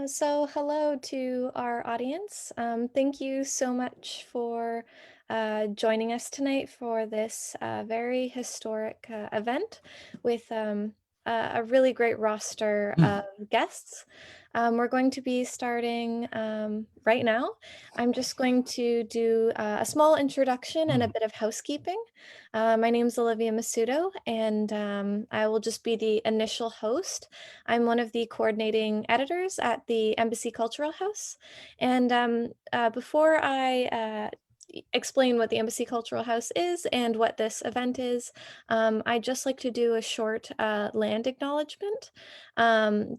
So hello to our audience. Thank you so much for joining us tonight for this very historic event with a really great roster of guests. We're going to be starting right now. I'm just going to do a small introduction and a bit of housekeeping. My name is Olivia Mossuto, and I will just be the initial host. I'm one of the coordinating editors at the Embassy Cultural House. And before I explain what the Embassy Cultural House is and what this event is, I'd just like to do a short land acknowledgement,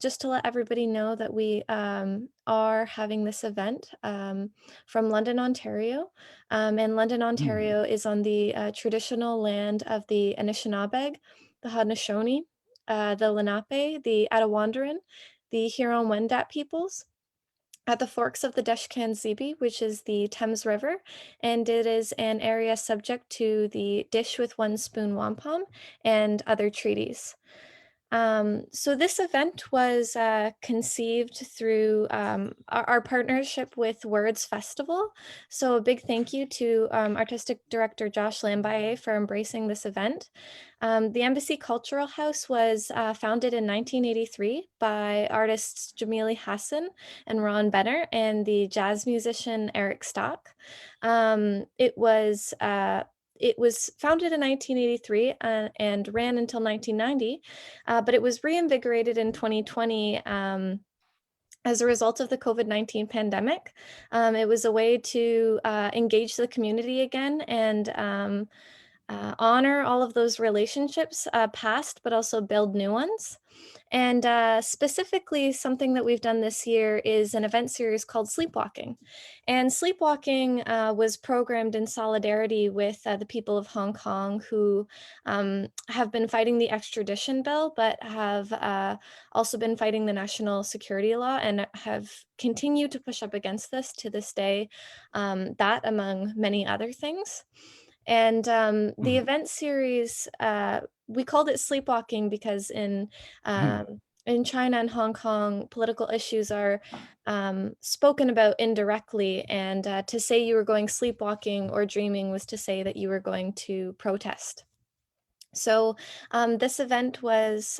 just to let everybody know that we are having this event from London, Ontario. And London, Ontario is on the traditional land of the Anishinaabe, the Haudenosaunee, the Lenape, the Attawandaron, the Huron-Wendat peoples at the forks of the Deshkan-Zibi, which is the Thames River, and it is an area subject to the Dish with One Spoon Wampum and other treaties. So this event was conceived through our partnership with Words Festival. So a big thank you to Artistic Director Josh Lambaye for embracing this event. The Embassy Cultural House was founded in 1983 by artists Jamili Hassan and Ron Benner and the jazz musician Eric Stock. It was founded in 1983 and ran until 1990, but it was reinvigorated in 2020 as a result of the COVID-19 pandemic. It was a way to engage the community again and honor all of those relationships past, but also build new ones. And specifically, something that we've done this year is an event series called Sleepwalking. And Sleepwalking was programmed in solidarity with the people of Hong Kong who have been fighting the extradition bill, but have also been fighting the national security law and have continued to push up against this to this day, that among many other things. And the event series, we called it Sleepwalking because in China and Hong Kong, political issues are spoken about indirectly, and to say you were going sleepwalking or dreaming was to say that you were going to protest. So this event was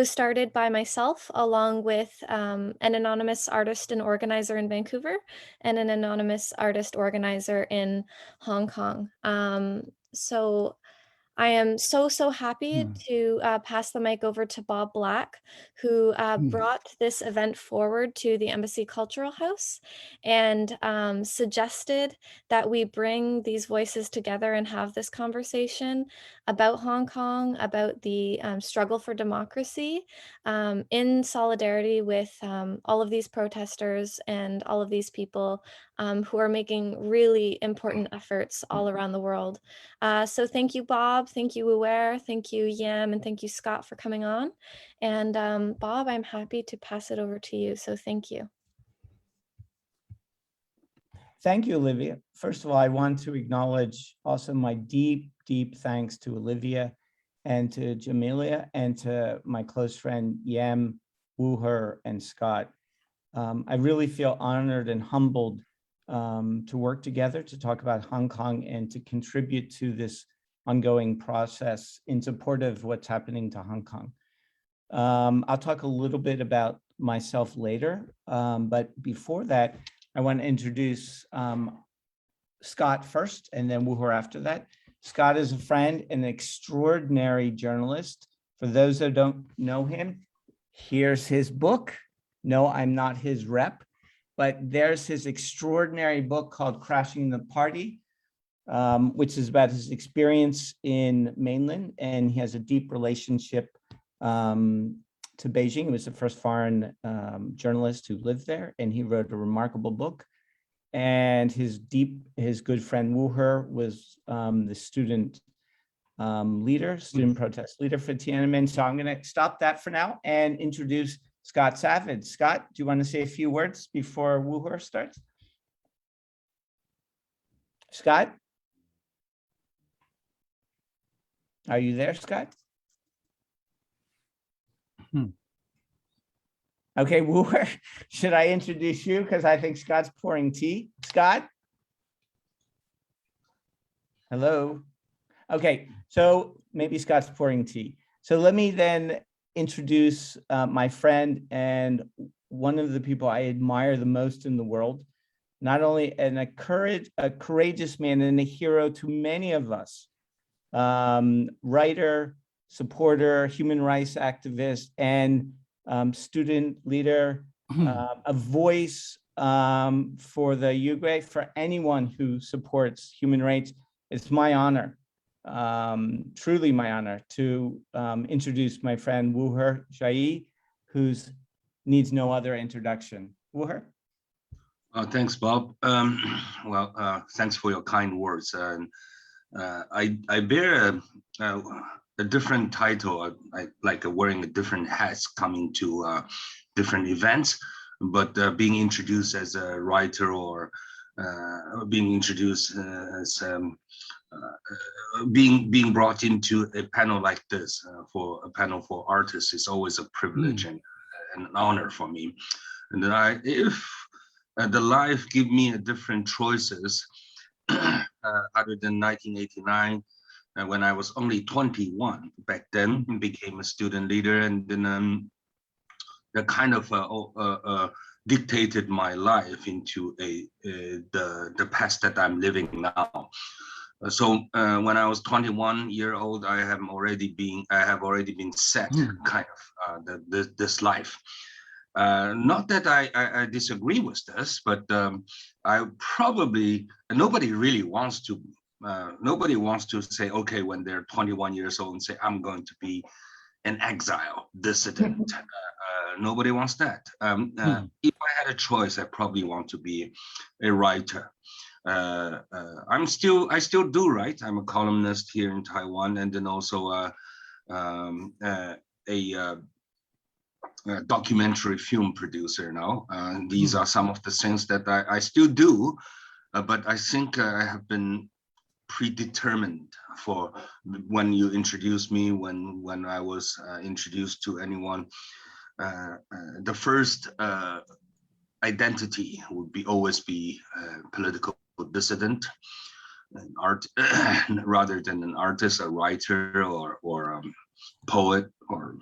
started by myself along with an anonymous artist and organizer in Vancouver and an anonymous artist organizer in Hong Kong. So I am so happy to pass the mic over to Bob Black, who brought this event forward to the Embassy Cultural House and suggested that we bring these voices together and have this conversation about Hong Kong, about the struggle for democracy, in solidarity with all of these protesters and all of these people who are making really important efforts all around the world. So thank you, Bob. Thank you, Wu'er. Thank you, Yam. And thank you, Scott, for coming on. And Bob, I'm happy to pass it over to you. So thank you. Thank you, Olivia. First of all, I want to acknowledge also my deep thanks to Olivia and to Jamelia and to my close friend Yam, Wu'er, and Scott. I really feel honored and humbled to work together to talk about Hong Kong and to contribute to this ongoing process in support of what's happening to Hong Kong. I'll talk a little bit about myself later, but before that, I want to introduce Scott first and then Wu'er after that. Scott is a friend, an extraordinary journalist. For those that don't know him, here's his book. No, I'm not his rep, but there's his extraordinary book called Crashing the Party, which is about his experience in mainland, and he has a deep relationship to Beijing. He was the first foreign journalist who lived there, and he wrote a remarkable book. And his good friend Wu'er was the student protest leader for Tiananmen. So I'm going to stop that for now and introduce Scott Savitt. Scott, do you want to say a few words before Wu'er starts? Scott? Are you there, Scott? Okay, Wu'er, should I introduce you? Because I think Scott's pouring tea. Scott? Hello? Okay, so maybe Scott's pouring tea. So let me then introduce my friend and one of the people I admire the most in the world, not only a courageous man and a hero to many of us, writer, supporter, human rights activist, and student leader, a voice for the Uruguay, for anyone who supports human rights. It's my honor, truly my honor, to introduce my friend Wu'er Kaixi, who needs no other introduction. Wu'er? Thanks, Bob. Thanks for your kind words. I bear a different title. I like wearing different hats coming to different events, but being introduced as a writer or being introduced as being brought into a panel like this for a panel for artists is always a privilege and an honor for me. And then if the life give me a different choices other than 1989, when I was only 21 back then, became a student leader, and then that kind of dictated my life into the past that I'm living now. So when I was 21-year-old, I have already been set kind of this life. Not that I disagree with this, but I probably, nobody really wants to say, okay, when they're 21 years old and say, I'm going to be an exile dissident. Nobody wants that. If I had a choice, I probably want to be a writer. I still do write. I'm a columnist here in Taiwan, and then also a documentary film producer now. These are some of the things that I still do, but I think I have been predetermined for when you introduced me, when I was introduced to anyone. The first identity would always be political dissident, an art rather than an artist, a writer, or poet, or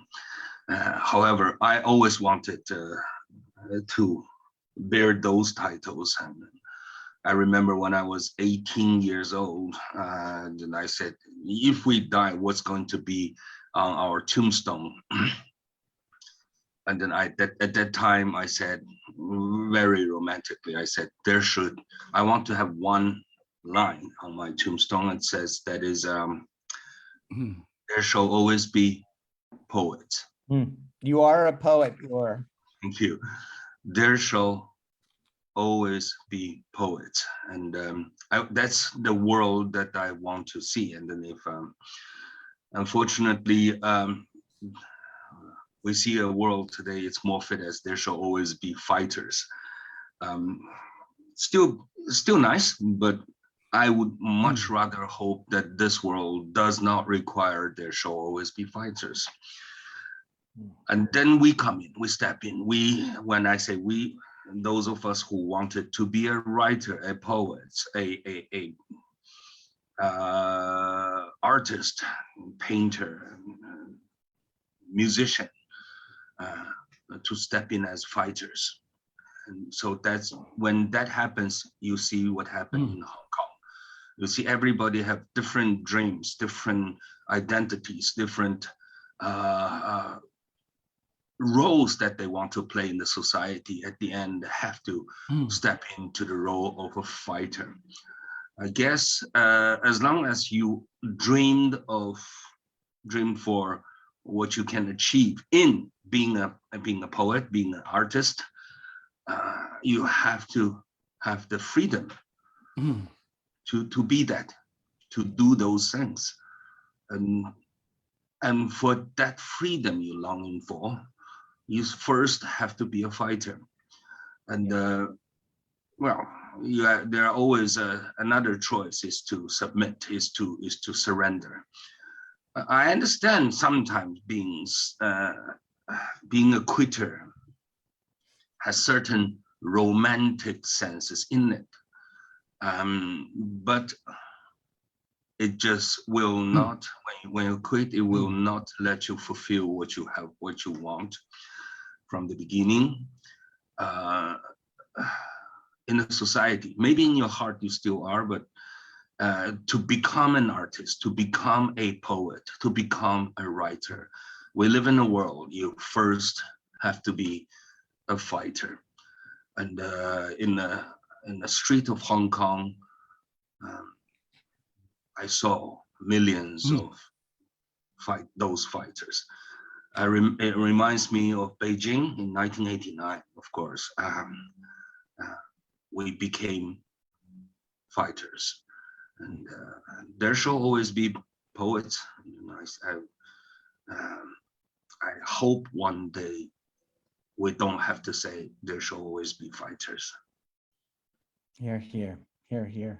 however, I always wanted to bear those titles. And I remember when I was 18 years old, and I said, if we die, what's going to be on our tombstone? And then at that time, I said, very romantically, I said, I want to have one line on my tombstone. It says, that is, there shall always be poets. You are a poet, Wu'er. Thank you. There shall always be poets, and that's the world that I want to see. And then if unfortunately we see a world today, it's more fit as there shall always be fighters. Still nice, but I would much rather hope that this world does not require there shall always be fighters. And then we come in, we step in. When I say we, those of us who wanted to be a writer, a poet, a artist, painter, musician, to step in as fighters. And so that's when that happens, you see what happened in Hong Kong. You see everybody have different dreams, different identities, different roles that they want to play in the society. At the end, have to step into the role of a fighter. I guess as long as you dreamed for what you can achieve in being a poet, being an artist, you have to have the freedom to be that, to do those things, and for that freedom you're longing for, you first have to be a fighter. And there are always another choice is to submit, is to surrender. I understand sometimes being a quitter has certain romantic senses in it. But it just will not, when you quit, it will not let you fulfill what you have, what you want from the beginning. In a society, maybe in your heart you still are, but to become an artist, to become a poet, to become a writer, we live in a world, you first have to be a fighter. And in the street of Hong Kong, I saw millions of those fighters. It reminds me of Beijing in 1989, of course. We became fighters. And there shall always be poets. I hope one day we don't have to say there shall always be fighters. Here, here, here, here.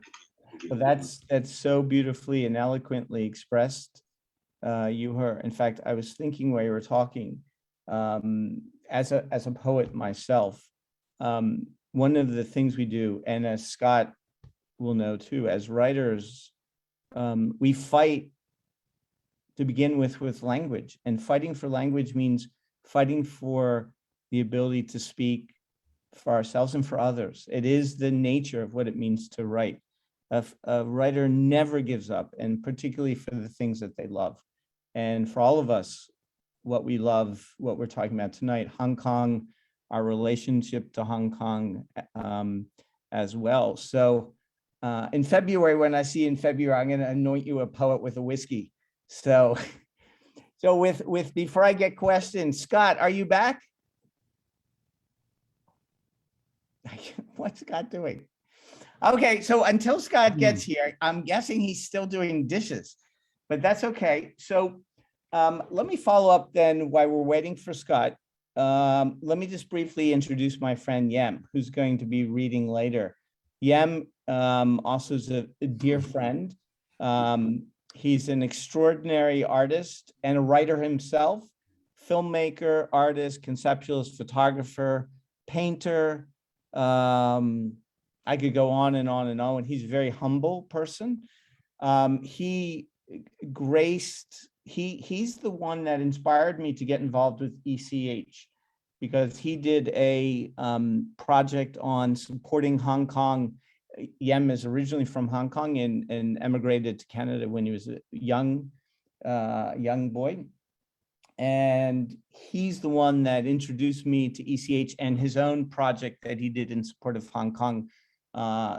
Thank you. So that's so beautifully and eloquently expressed. In fact, I was thinking while you were talking, as a poet myself, one of the things we do, and as Scott will know too, as writers, we fight to begin with language, and fighting for language means fighting for the ability to speak for ourselves and for others. It is the nature of what it means to write. A writer never gives up, and particularly for the things that they love. And for all of us, what we love, what we're talking about tonight, Hong Kong, our relationship to Hong Kong as well. So in February, when I see you in February, I'm going to anoint you a poet with a whiskey. So with before I get questions, Scott, are you back? What's Scott doing? Okay, so until Scott gets here, I'm guessing he's still doing dishes, but that's okay. So let me follow up then while we're waiting for Scott. Let me just briefly introduce my friend Yam, who's going to be reading later. Yam also is a dear friend. He's an extraordinary artist and a writer himself, filmmaker, artist, conceptualist, photographer, painter. I could go on and on and on. And he's a very humble person. He's the one that inspired me to get involved with ECH, because he did a project on supporting Hong Kong. Yam is originally from Hong Kong and emigrated to Canada when he was a young boy. And he's the one that introduced me to ECH and his own project that he did in support of Hong Kong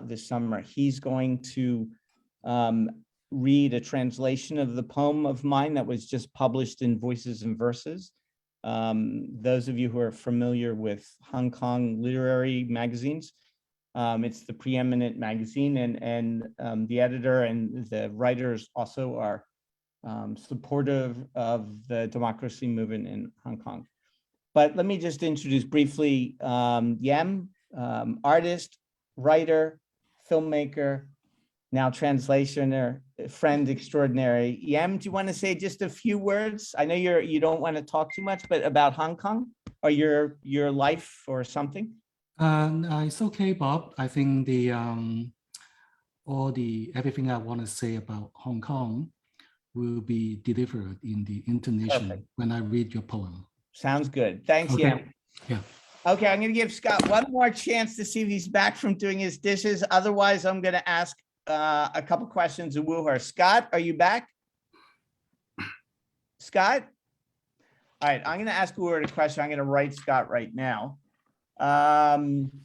this summer. He's going to read a translation of the poem of mine that was just published in Voices and Verses. Those of you who are familiar with Hong Kong literary magazines, it's the preeminent magazine, and the editor and the writers also are supportive of the democracy movement in Hong Kong. But let me just introduce briefly Yam, artist, writer, filmmaker, now translationer, friend extraordinary. Yam, do you want to say just a few words? I know you don't want to talk too much, but about Hong Kong or your life or something? It's okay, Bob. I think everything I want to say about Hong Kong will be delivered in the intonation when I read your poem. Sounds good. Thanks, Okay. Yam. Yeah. Okay, I'm going to give Scott one more chance to see if he's back from doing his dishes. Otherwise, I'm going to ask a couple questions of Wu'er. Scott, are you back? Scott? All right, I'm going to ask Wu'er a question. I'm going to write Scott right now. Wu'er,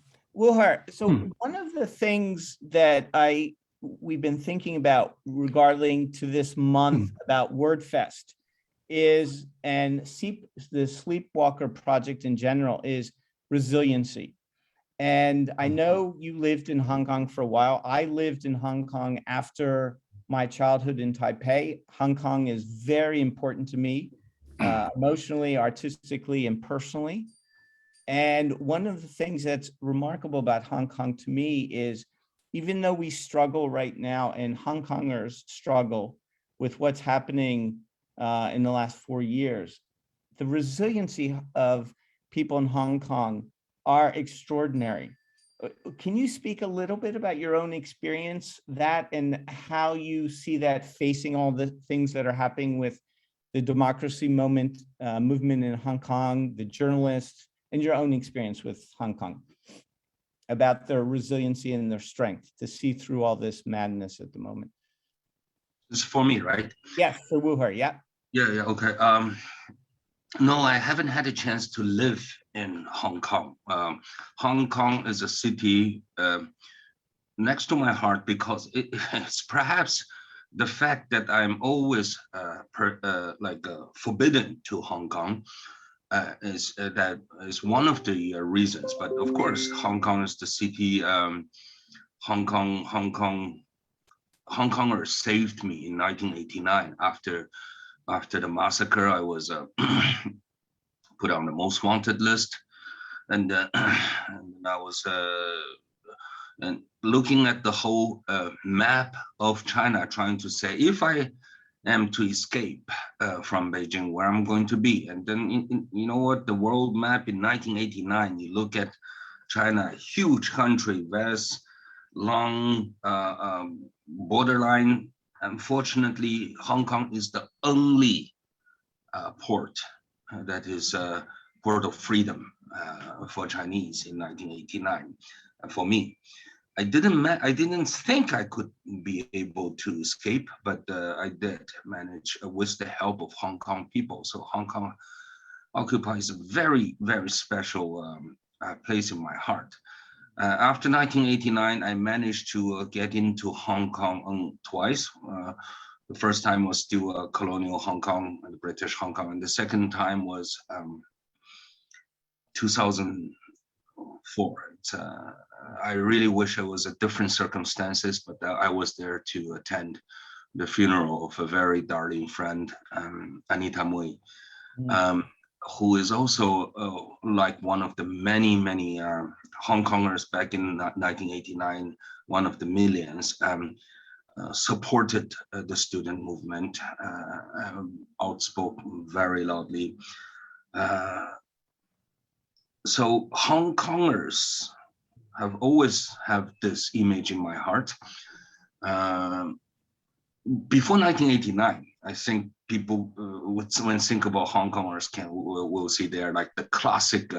so one of the things that we've been thinking about regarding to this month about Wordsfest is, and the Sleepwalker project in general, is resiliency. And I know you lived in Hong Kong for a while. I lived in Hong Kong after my childhood in Taipei. Hong Kong is very important to me, emotionally, artistically, and personally. And one of the things that's remarkable about Hong Kong to me is, even though we struggle right now, and Hong Kongers struggle with what's happening in the last 4 years, the resiliency of people in Hong Kong are extraordinary. Can you speak a little bit about your own experience, that, and how you see that facing all the things that are happening with the democracy movement in Hong Kong, the journalists, and your own experience with Hong Kong, about their resiliency and their strength to see through all this madness at the moment? It's for me, right? Yes, for Wu'er, yeah. Yeah, okay. No, I haven't had a chance to live in Hong Kong. Hong Kong is a city next to my heart because it's perhaps the fact that I'm always forbidden to Hong Kong that is one of the reasons. But of course, Hong Kong is the city. Hong Kongers saved me in 1989 after the massacre. I was put on the most wanted list, and I was and looking at the whole map of China, trying to say, if I am to escape from Beijing, where I'm going to be. And then, you know what, the world map in 1989, you look at China, huge country, vast, long borderline. Unfortunately, Hong Kong is the only port that is a port of freedom for Chinese in 1989. For me, I didn't think I could be able to escape, but I did manage with the help of Hong Kong people. So Hong Kong occupies a very, very special place in my heart. After 1989, I managed to get into Hong Kong twice. The first time was still colonial Hong Kong and British Hong Kong, and the second time was 2004. I really wish it was a different circumstances, but I was there to attend the funeral of a very darling friend, Anita Mui, who is also like one of the many Hong Kongers back in 1989, one of the millions, supported the student movement, outspoken very loudly. So Hong Kongers have always have this image in my heart. Before 1989, I think people when think about Hong Kongers will see they're like the classic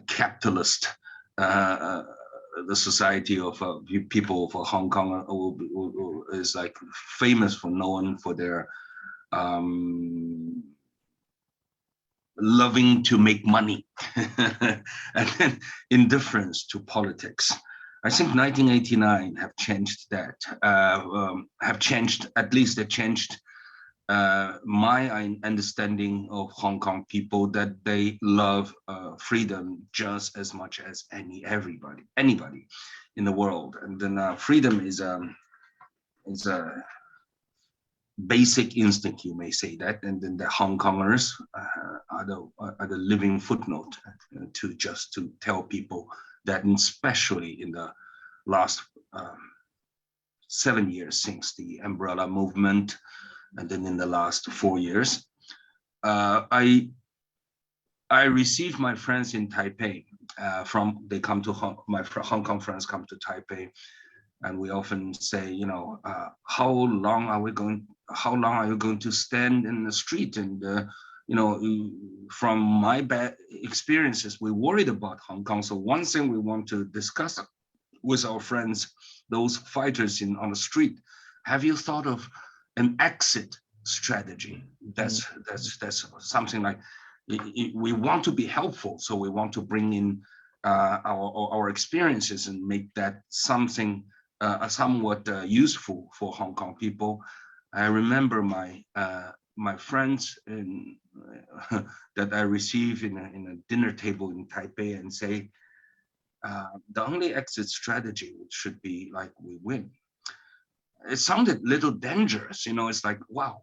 capitalist, the society of people of Hong Kong is like famous for known for their loving to make money and then indifference to politics. I think 1989 have changed that, at least they changed my understanding of Hong Kong people, that they love freedom just as much as anybody in the world. And then freedom is a basic instinct, you may say that, and then the Hong Kongers are the living footnote to tell people that, especially in the last 7 years since the umbrella movement, and then in the last 4 years, I received my friends in Taipei. They come to my Hong Kong friends come to Taipei, and we often say, you know, how long are you going to stand in the street? And you know, from my bad experiences, we're worried about Hong Kong. So one thing we want to discuss with our friends, those fighters on the street, have you thought of an exit strategy? That's something like, we want to be helpful, so we want to bring in our experiences and make that something somewhat useful for Hong Kong people. I remember my friends that I receive in a dinner table in Taipei and say, the only exit strategy should be like, we win. It sounded a little dangerous, you know. It's like, wow,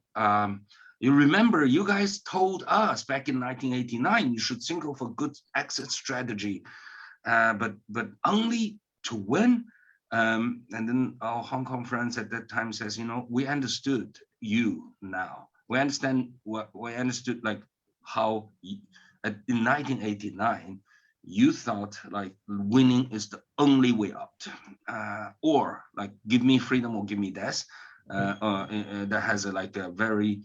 you remember you guys told us back in 1989 you should think of a good exit strategy, but only to win. And then our Hong Kong friends at that time says, you know, we understood you now. We understand what we understood, like how in 1989 you thought like winning is the only way out, or like give me freedom or give me death. That has like a very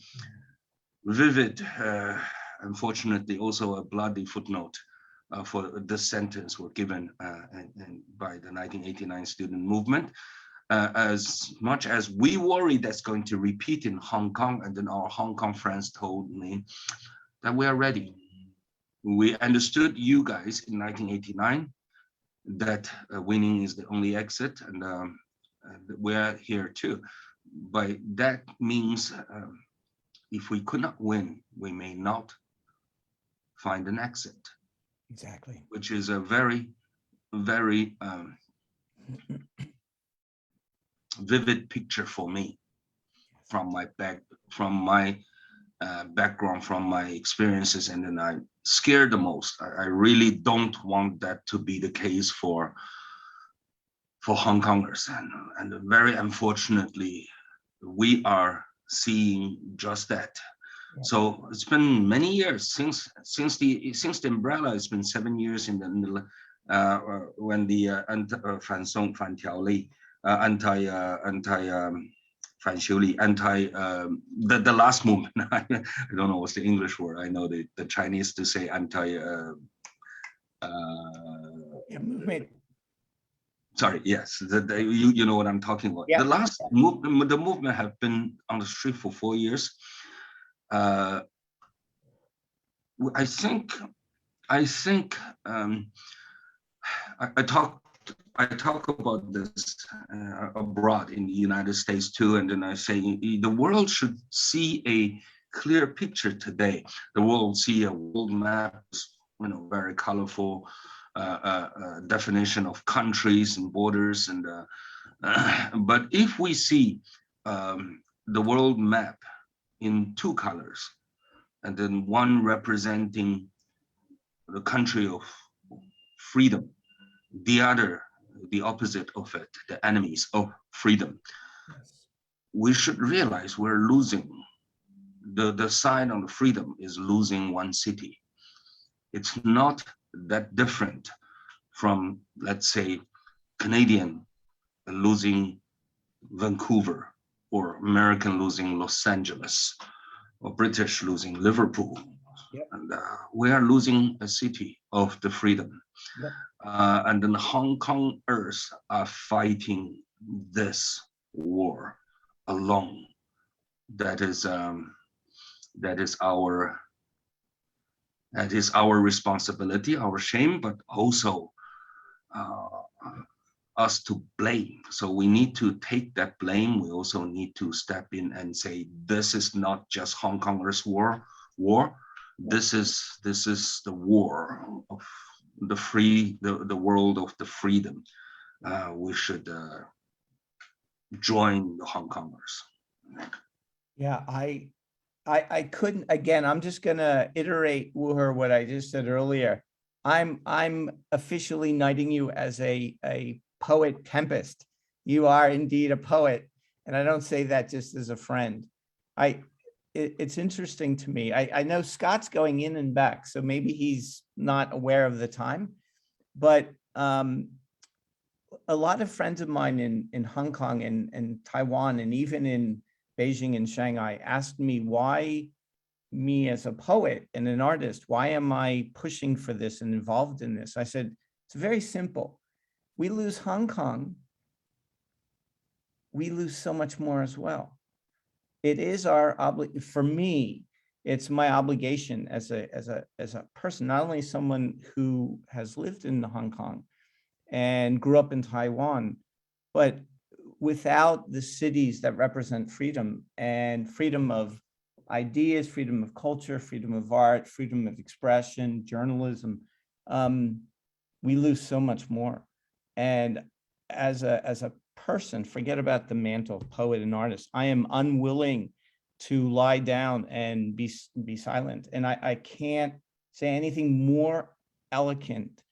vivid, unfortunately also a bloody footnote for this sentence were given by the 1989 student movement. As much as we worry that's going to repeat in Hong Kong, and then our Hong Kong friends told me that we are ready. We understood you guys in 1989 that winning is the only exit, and we're here too. But that means if we could not win, we may not find an exit. Exactly. Which is a very, very vivid picture for me from my background, from my experiences, and then I'm scared the most. I really don't want that to be the case for Hong Kongers, and very unfortunately, we are seeing just that. Yeah. So it's been many years since the umbrella. It's been 7 years in the when the the last movement. I don't know what's the English word. I know the Chinese to say movement. Sorry, yes, you know what I'm talking about. Yeah. The last movement, the movement have been on the street for 4 years. I think I talk about this abroad in the United States too, and then I say the world should see a clear picture today. The world see a world map, very colorful definition of countries and borders, and but if we see the world map in 2 colors, and then one representing the country of freedom, the other, the opposite of it, the enemies of freedom. Yes. We should realize we're losing. The side on the freedom is losing one city. It's not that different from, let's say, Canadian losing Vancouver, or American losing Los Angeles, or British losing Liverpool. Yep. And we are losing a city of the freedom. Yep. And then Hong Kongers are fighting this war alone. That is our responsibility, our shame, but also us to blame. So we need to take that blame. We also need to step in and say, this is not just Hong Kongers' war. This is the war of the world of the freedom. We should join the Hong Kongers. Yeah, I couldn't, again, I'm just gonna iterate, Wu'er, what I just said earlier. I'm officially knighting you as a poet tempest. You are indeed a poet, and I don't say that just as a friend. It's interesting to me. I know Scott's going in and back, so maybe he's not aware of the time, but a lot of friends of mine in Hong Kong and Taiwan, and even in Beijing and Shanghai, asked me why me as a poet and an artist, why am I pushing for this and involved in this? I said, it's very simple. We lose Hong Kong, we lose so much more as well. It is our obligation. For me, it's my obligation as a person, not only someone who has lived in Hong Kong and grew up in Taiwan, but without the cities that represent freedom, and freedom of ideas, freedom of culture, freedom of art, freedom of expression, journalism, we lose so much more. And as a person, forget about the mantle of poet and artist. I am unwilling to lie down and be silent. And I can't say anything more eloquent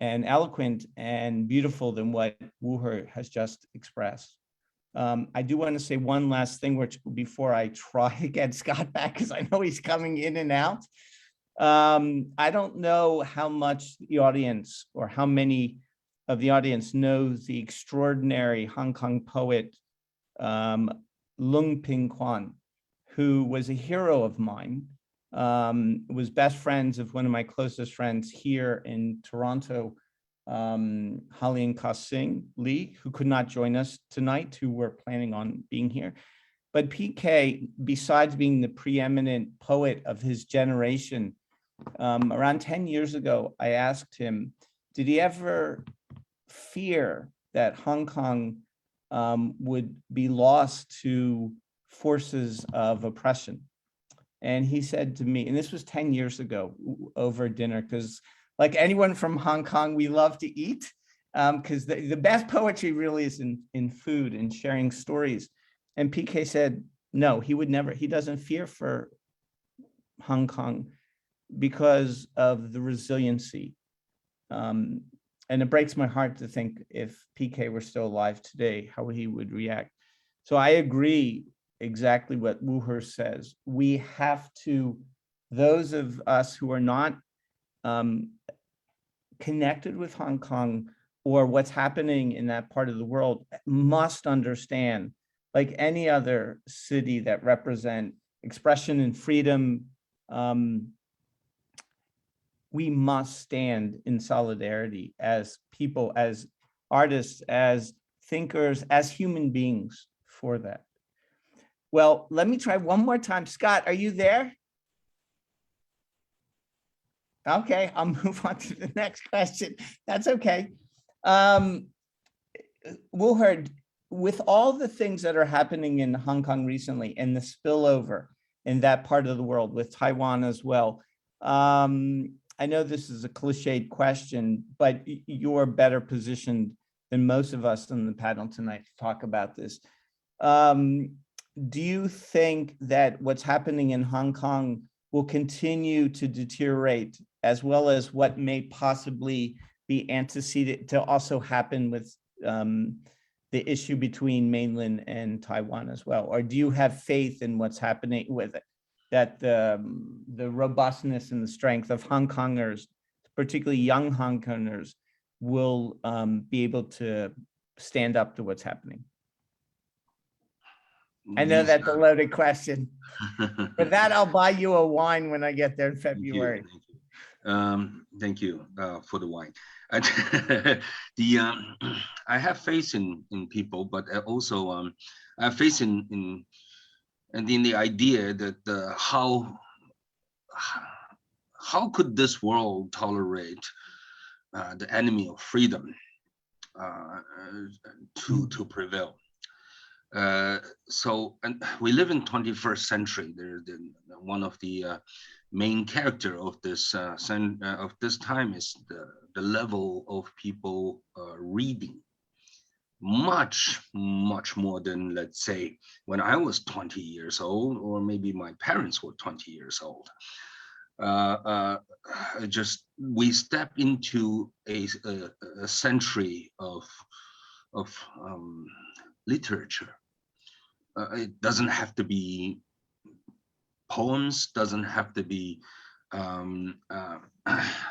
and beautiful than what Wu'er has just expressed. I do want to say one last thing, which before I try to get Scott back, because I know he's coming in and out. I don't know how much the audience or how many of the audience knows the extraordinary Hong Kong poet Lung Ping Quan, who was a hero of mine, was best friends of one of my closest friends here in Toronto, Halian Ka-sing Lee, who could not join us tonight, who were planning on being here. But PK, besides being the preeminent poet of his generation, around 10 years ago, I asked him, did he ever fear that Hong Kong would be lost to forces of oppression? And he said to me, and this was 10 years ago over dinner, because like anyone from Hong Kong, we love to eat, because the best poetry really is in food and sharing stories. And PK said, no, he would never, he doesn't fear for Hong Kong because of the resiliency. And it breaks my heart to think if PK were still alive today, how he would react. So I agree exactly what Wu'er says. We have to, those of us who are not connected with Hong Kong or what's happening in that part of the world, must understand, like any other city that represent expression and freedom, we must stand in solidarity as people, as artists, as thinkers, as human beings for that. Well, let me try one more time. Scott, are you there? Okay, I'll move on to the next question. That's okay. Wu'er, with all the things that are happening in Hong Kong recently and the spillover in that part of the world with Taiwan as well, I know this is a cliched question, but you're better positioned than most of us on the panel tonight to talk about this. Do you think that what's happening in Hong Kong will continue to deteriorate, as well as what may possibly be antecedent to also happen with the issue between mainland and Taiwan as well? Or do you have faith in what's happening with it, that the robustness and the strength of Hong Kongers, particularly young Hong Kongers, will be able to stand up to what's happening? I know that's a loaded question. For that, I'll buy you a wine when I get there in February. Thank you for the wine. I have faith in people, but also I have faith in the idea that how could this world tolerate the enemy of freedom to prevail? So, and we live in 21st century. One of the main character of this time is the level of people reading much more than, let's say, when I was 20 years old, or maybe my parents were 20 years old. Just we step into a century of literature. It doesn't have to be poems, doesn't have to be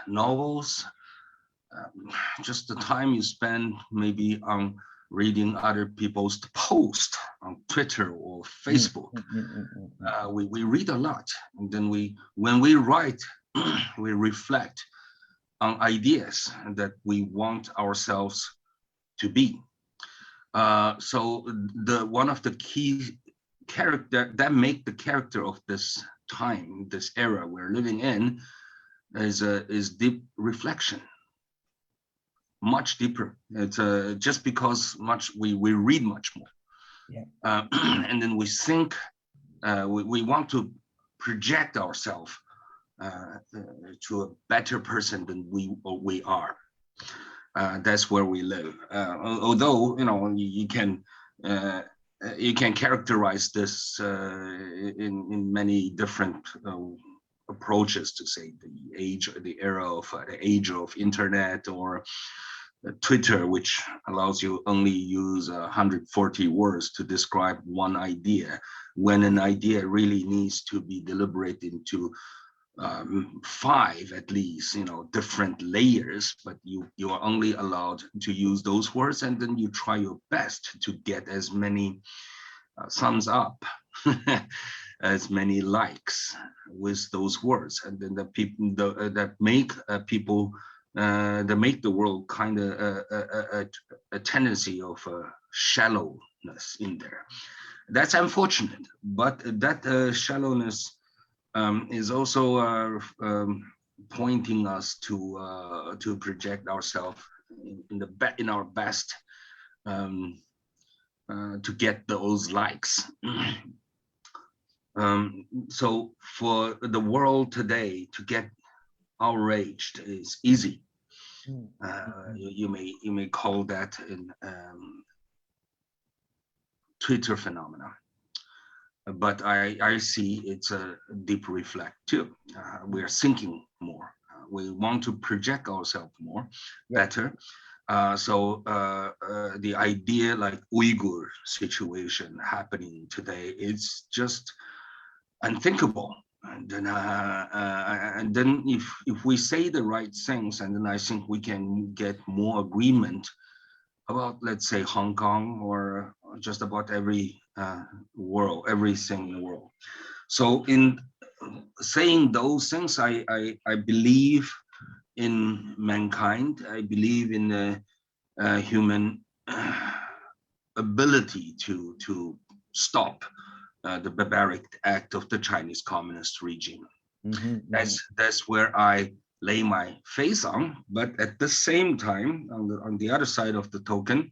novels. Just the time you spend maybe on reading other people's posts on Twitter or Facebook. We read a lot, and then when we write, we reflect on ideas that we want ourselves to be. So one of the key character that make the character of this time, this era we're living in, is deep reflection, much deeper. It's just because we read much more, yeah. And then we think we want to project ourselves to a better person than we are. That's where we live. Although you can characterize this in many different approaches to say the age of internet, or Twitter, which allows you only use 140 words to describe one idea, when an idea really needs to be deliberated into 5 at least, different layers, but you are only allowed to use those words, and then you try your best to get as many thumbs up, as many likes with those words, and then the people that make people that make the world kind of a tendency of shallowness in there. That's unfortunate, but that shallowness is also pointing us to project ourselves in our best to get those likes. So for the world today to get outraged is easy. You may call that in Twitter phenomena. But I see it's a deep reflect too. We are thinking more. We want to project ourselves more, better. So the idea like Uyghur situation happening today is just unthinkable. And then if we say the right things, and then I think we can get more agreement about, let's say, Hong Kong, or just about everything in the world. So in saying those things, I believe in mankind. I believe in the human ability to stop the barbaric act of the Chinese Communist regime. That's where I lay my face on. But at the same time, on the other side of the token,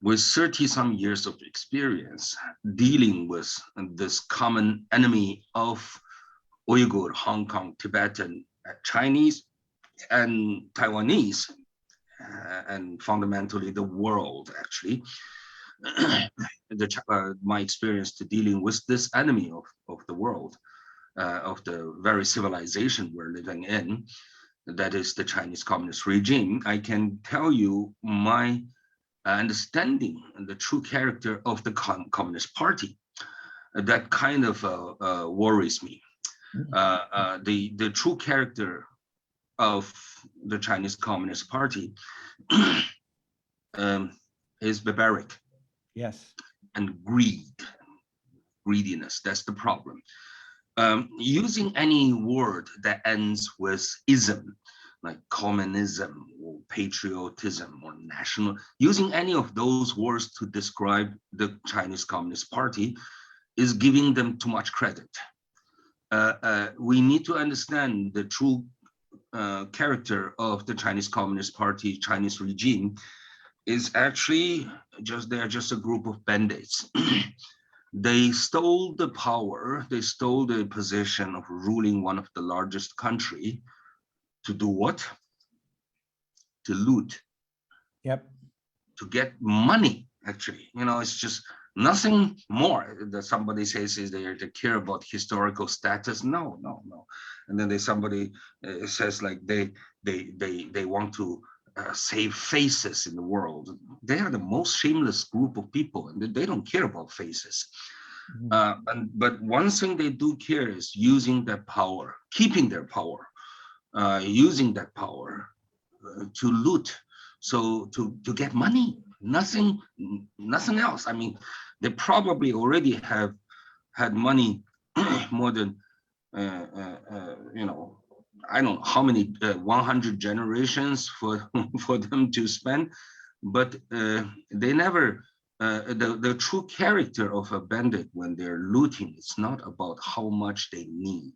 with 30-some years of experience dealing with this common enemy of Uyghur, Hong Kong, Tibetan, Chinese, and Taiwanese, and fundamentally the world, actually, my experience to dealing with this enemy of the world, of the very civilization we're living in, that is the Chinese Communist regime, I can tell you my understanding and the true character of the Communist Party. That kind of worries me. The true character of the Chinese Communist Party is barbaric. Yes. And greediness, that's the problem. Using any word that ends with ism, like communism or patriotism or national, using any of those words to describe the Chinese Communist Party is giving them too much credit. We need to understand the true character of the Chinese Communist Party, Chinese regime, is actually they're just a group of bandits. They stole the power, they stole the position of ruling one of the largest country. To do what? To loot. Yep. To get money, actually. It's just nothing more that somebody says is they care about historical status. No. And then somebody says like they want to save faces in the world. They are the most shameless group of people, and they don't care about faces. But one thing they do care is using their power, keeping their power, using that power to loot, so to get money. Nothing else. I mean, they probably already have had money more than I don't know how many 100 generations for them to spend, but they never. The true character of a bandit when they're looting, it's not about how much they need.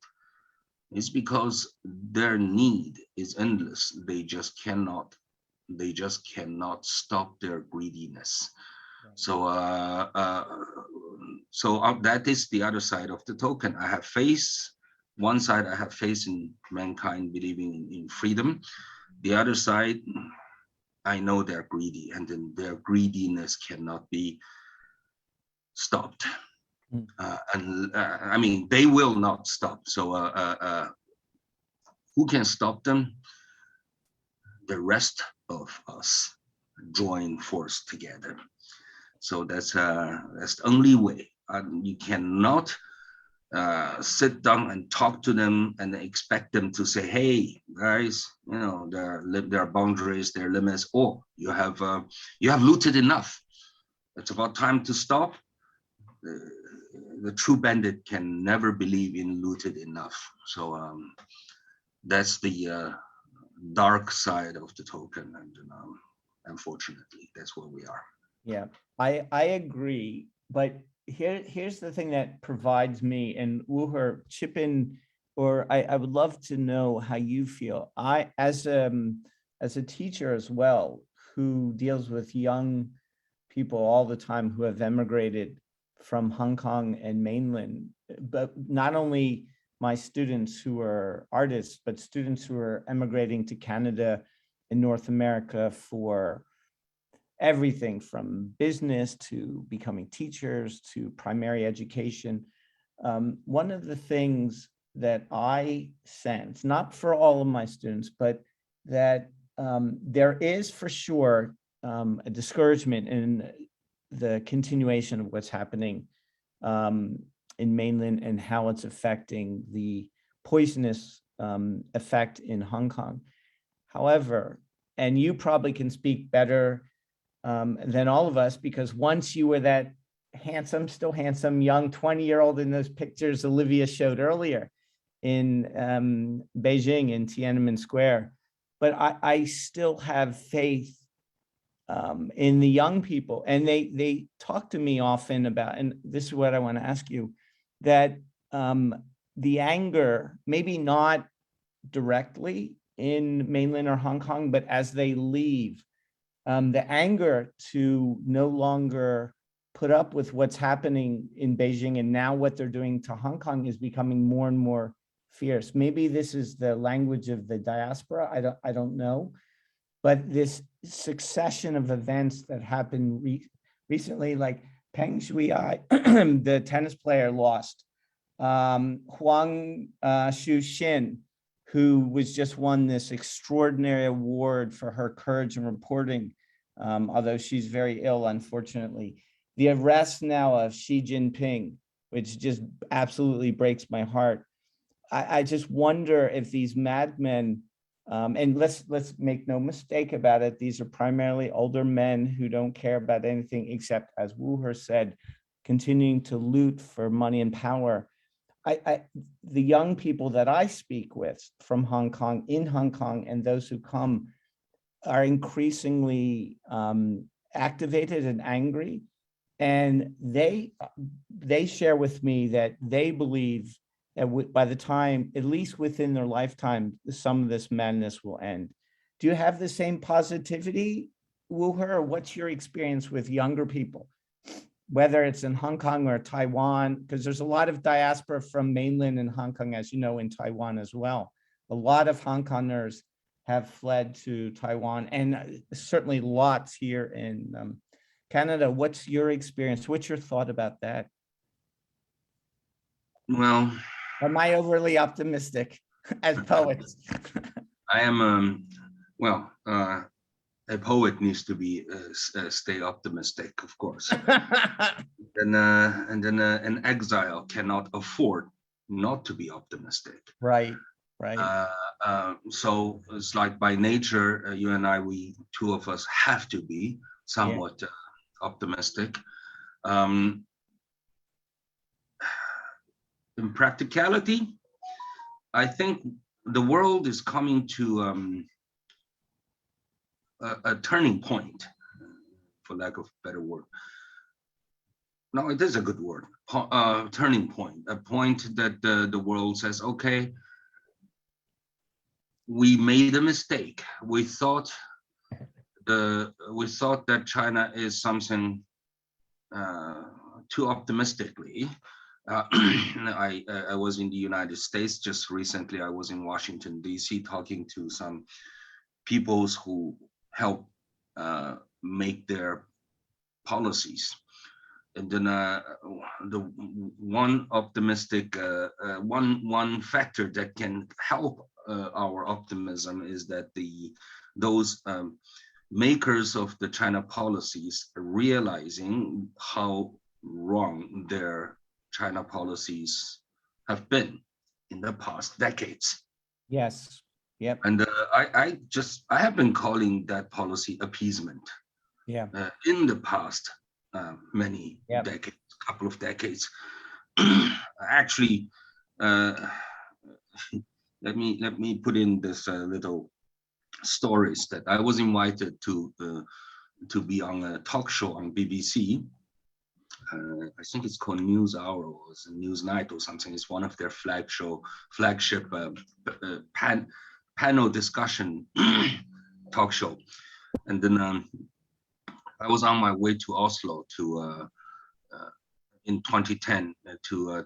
It's because their need is endless. They just cannot stop their greediness. So that is the other side of the token. I have faith. One side, I have faith in mankind believing in freedom. The other side, I know they're greedy, and then their greediness cannot be stopped. I mean, they will not stop. So who can stop them? The rest of us join force together. So that's the only way. You cannot sit down and talk to them and expect them to say, "Hey, guys, there are boundaries, there are limits. Oh, you have looted enough. It's about time to stop." The true bandit can never believe in looted enough. So that's the dark side of the token, and unfortunately, that's where we are. Yeah, I agree, but here's the thing that provides me, and Wu'er, chip in, or I would love to know how you feel. I, as a teacher as well, who deals with young people all the time who have emigrated from Hong Kong and mainland, but not only my students who are artists, but students who are emigrating to Canada and North America for everything from business to becoming teachers to primary education. One of the things that I sense, not for all of my students, but that there is for sure a discouragement in the continuation of what's happening in mainland and how it's affecting the poisonous effect in Hong Kong. However, and you probably can speak better than all of us, because once you were that handsome, still handsome, young 20-year-old in those pictures Olivia showed earlier in Beijing, in Tiananmen Square. But I still have faith in the young people. And they talk to me often about, and this is what I want to ask you, that the anger, maybe not directly in mainland or Hong Kong, but as they leave, the anger to no longer put up with what's happening in Beijing and now what they're doing to Hong Kong is becoming more and more fierce. Maybe this is the language of the diaspora, I don't know. But this succession of events that happened recently, like Peng Shuai, the tennis player, lost. Huang Shuxin, who was just won this extraordinary award for her courage in reporting, although she's very ill, unfortunately. The arrest now of Xi Jinping, which just absolutely breaks my heart. I just wonder if these madmen, and let's make no mistake about it, these are primarily older men who don't care about anything except, as Wu'er said, continuing to loot for money and power. The young people that I speak with from Hong Kong, in Hong Kong, and those who come are increasingly activated and angry. And they share with me that they believe that by the time, at least within their lifetime, some of this madness will end. Do you have the same positivity, Wu'er, or what's your experience with younger people? Whether it's in Hong Kong or Taiwan, because there's a lot of diaspora from mainland and Hong Kong, as you know, in Taiwan as well. A lot of Hong Kongers have fled to Taiwan, and certainly lots here in Canada. What's your experience? What's your thought about that? Well, am I overly optimistic as poets? I am, well, a poet needs to be stay optimistic, of course. and then an exile cannot afford not to be optimistic. Right. So it's like by nature, you and I, two of us have to be somewhat optimistic. In practicality, I think the world is coming to a turning point, for lack of a better word. No, it is a good word. Turning point, a point that the world says, okay, we made a mistake. We thought that China is something too optimistically. I was in the United States just recently. I was in Washington, D.C. talking to some peoples who help make their policies. And then the one optimistic, one factor that can help our optimism is that those makers of the China policies realizing how wrong their China policies have been in the past decades. Yes. Yep. And I have been calling that policy appeasement. Yeah. In the past many Yep. decades, couple of decades. Actually, let me put in this little stories that I was invited to be on a talk show on BBC. I think it's called News Hour or News Night or something. It's one of their flagship panel discussion talk show. And then I was on my way to Oslo to in 2010 to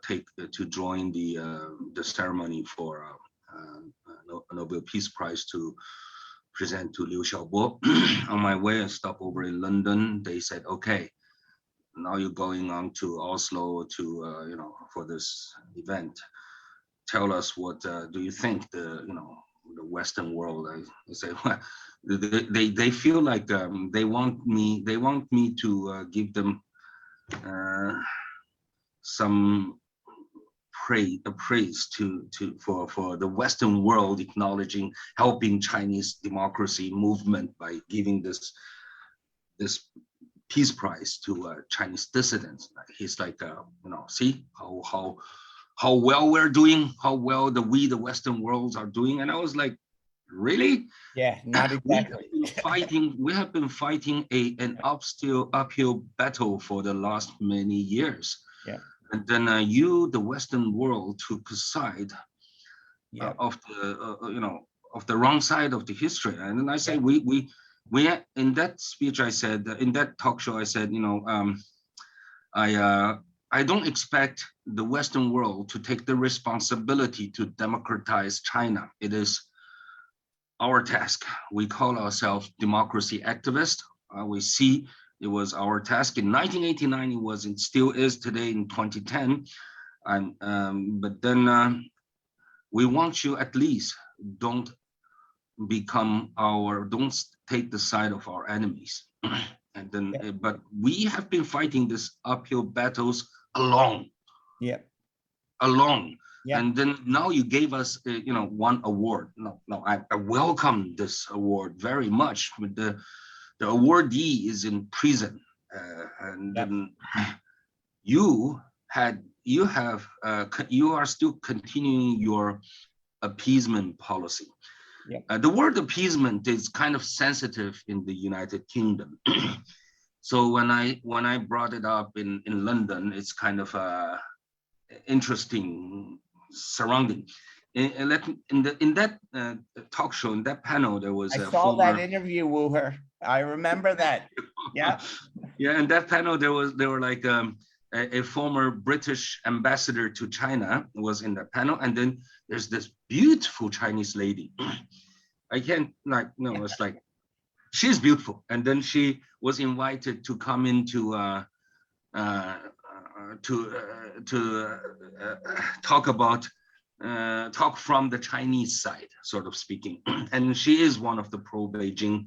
join the ceremony for Nobel Peace Prize to present to Liu Xiaobo. On my way, I stopped over in London. They said, okay, now you're going on to Oslo to for this event. Tell us what do you think the Western world. I say, well, they feel like they want me to give them some praise for the Western world acknowledging, helping Chinese democracy movement by giving this peace prize to Chinese dissidents. He's like, see how well we're doing, how well we the Western worlds are doing. And I was like, really? Yeah, not exactly. We have been fighting an uphill battle for the last many years. Yeah. And then the Western world took a side of the wrong side of the history. And then I say, we in that speech, I said, in that talk show, I said, I don't expect the Western world to take the responsibility to democratize China. It is our task. We call ourselves democracy activists. We see it was our task in 1989. It was, it still is today in 2010. But then we want you at least don't take the side of our enemies. And then, but we have been fighting this uphill battles alone. Yeah. Alone. Yeah. And then now you gave us, one award. No, I welcome this award very much. But the awardee is in prison, and then you are still continuing your appeasement policy. Yeah. The word appeasement is kind of sensitive in the United Kingdom. So when I brought it up in London, it's kind of interesting surrounding. In that talk show, in that panel, there was I saw that interview, Wu'er. I remember that. Yeah. Yeah, in that panel, there were like a former British ambassador to China was in that panel, and then there's this beautiful Chinese lady. I can't it's like, she's beautiful, and then she was invited to come into talk from the Chinese side, sort of speaking. And she is one of the pro-Beijing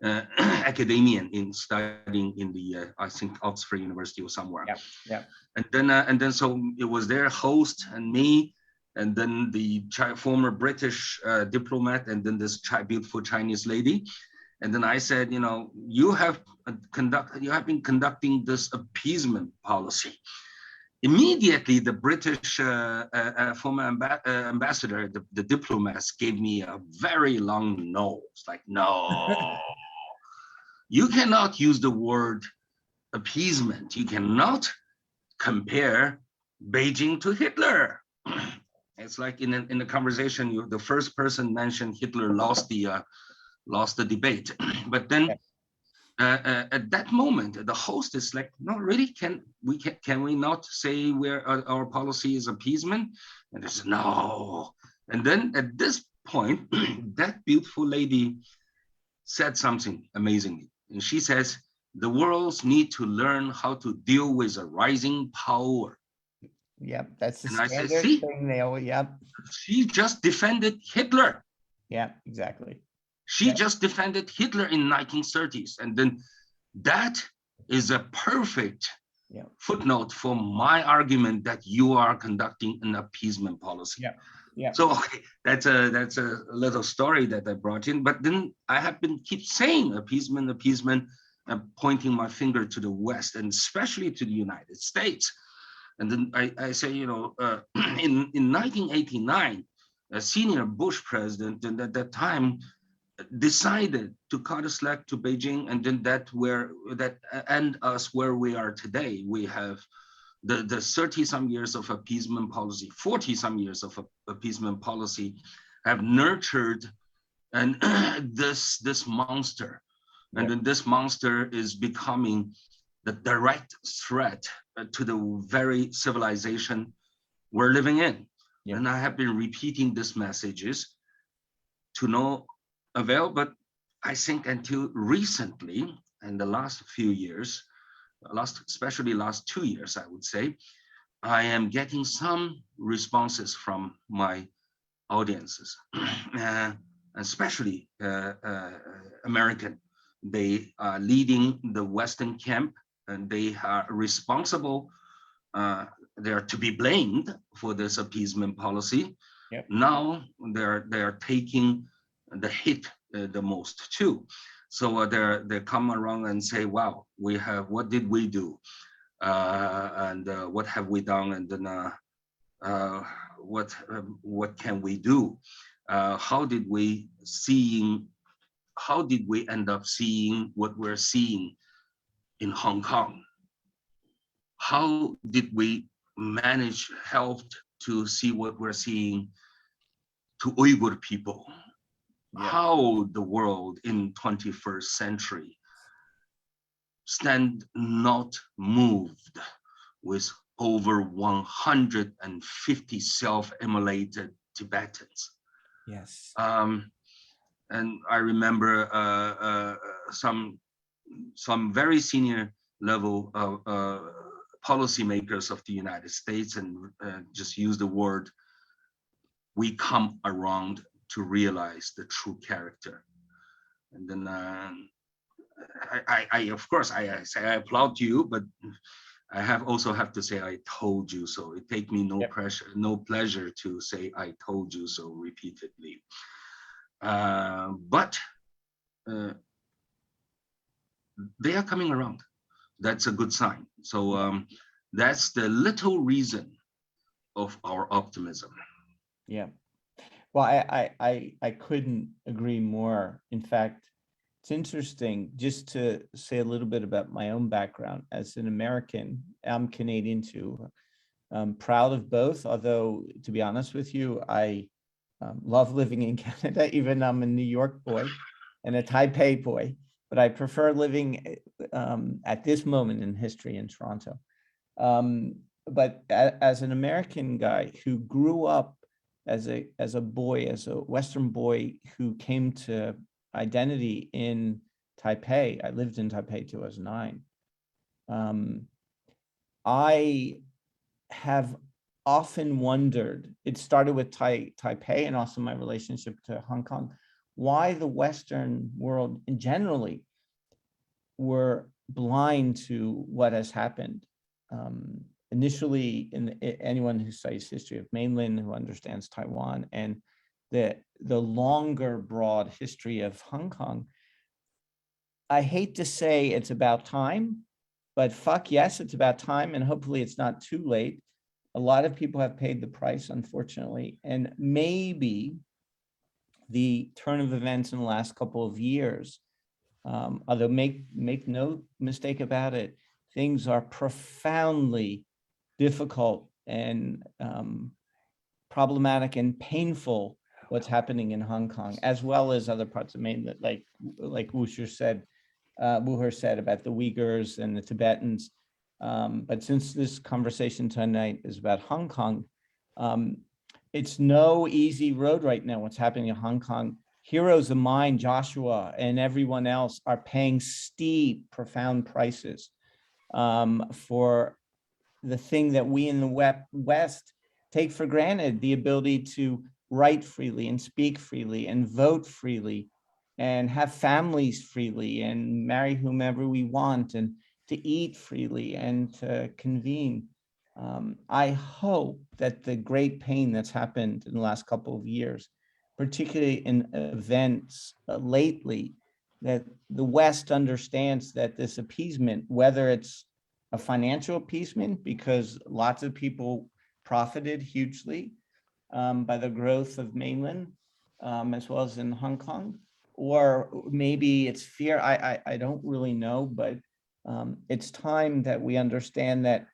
academician in studying in the I think Oxford University or somewhere. Yeah. Yeah. And then so it was their host and me, and then the former British diplomat, and then this beautiful Chinese lady. And then I said, you have been conducting this appeasement policy. Immediately, the British former ambassador, the diplomats, gave me a very long no. It's like, no, you cannot use the word appeasement. You cannot compare Beijing to Hitler. It's like in the conversation, the first person mentioned Hitler lost the debate, but then. At that moment, the host is like, no, really, can we not say where our policy is appeasement? And they said, no. And then at this point, that beautiful lady said something amazingly. And she says, the worlds need to learn how to deal with a rising power. Yep, that's the standard thing they always, yep. She just defended Hitler. Yeah, exactly. She just defended Hitler in 1930s. And then that is a perfect footnote for my argument that you are conducting an appeasement policy. So okay, that's a little story that I brought in. But then I have been keep saying appeasement, and pointing my finger to the West, and especially to the United States. And then I say, in 1989, a senior Bush president, and at that time, decided to cut a slack to Beijing, and then that end us where we are today. We have the 30-some years of appeasement policy, 40-some years of appeasement policy have nurtured and this monster. And then this monster is becoming the direct threat to the very civilization we're living in. And I have been repeating these messages to no avail, but I think until recently, in the last few years, especially last 2 years, I would say, I am getting some responses from my audiences, especially American. They are leading the Western camp, and they are responsible. They are to be blamed for this appeasement policy. Now they are taking the hit the most too. So they come around and say, "Wow, what did we do, and what have we done, and then what can we do? How did we end up seeing what we're seeing in Hong Kong? How did we helped to see what we're seeing to Uyghur people? How the world in 21st century stand not moved with over 150 self-immolated Tibetans." And I remember some very senior level policymakers of the United States, and just use the word, "We come around to realize the true character." And then of course I say I applaud you, but I also have to say I told you so. It takes me no pleasure to say I told you so repeatedly. But they are coming around. That's a good sign. So that's the little reason of our optimism. Well, I couldn't agree more. In fact, it's interesting just to say a little bit about my own background. As an American, I'm Canadian too. I'm proud of both, although to be honest with you, I love living in Canada, even I'm a New York boy and a Taipei boy, but I prefer living at this moment in history in Toronto. But as an American guy who grew up as a boy, as a Western boy who came to identity in Taipei, I lived in Taipei till I was 9. I have often wondered, it started with Taipei and also my relationship to Hong Kong, why the Western world in generally were blind to what has happened. Initially, anyone who studies history of mainland, who understands Taiwan, and the longer, broad history of Hong Kong, I hate to say it's about time, but fuck yes, it's about time, and hopefully it's not too late. A lot of people have paid the price, unfortunately, and maybe the turn of events in the last couple of years, although make no mistake about it, things are profoundly difficult and problematic and painful, what's happening in Hong Kong, as well as other parts of mainland, like Wu'er said about the Uyghurs and the Tibetans. But since this conversation tonight is about Hong Kong, it's no easy road right now, what's happening in Hong Kong. Heroes of mine, Joshua and everyone else, are paying steep, profound prices for the thing that we in the West take for granted, the ability to write freely and speak freely and vote freely and have families freely and marry whomever we want and to eat freely and to convene. I hope that the great pain that's happened in the last couple of years, particularly in events lately, that the West understands that this appeasement, whether it's a financial appeasement, because lots of people profited hugely by the growth of mainland, as well as in Hong Kong, or maybe it's fear. I don't really know, but it's time that we understand that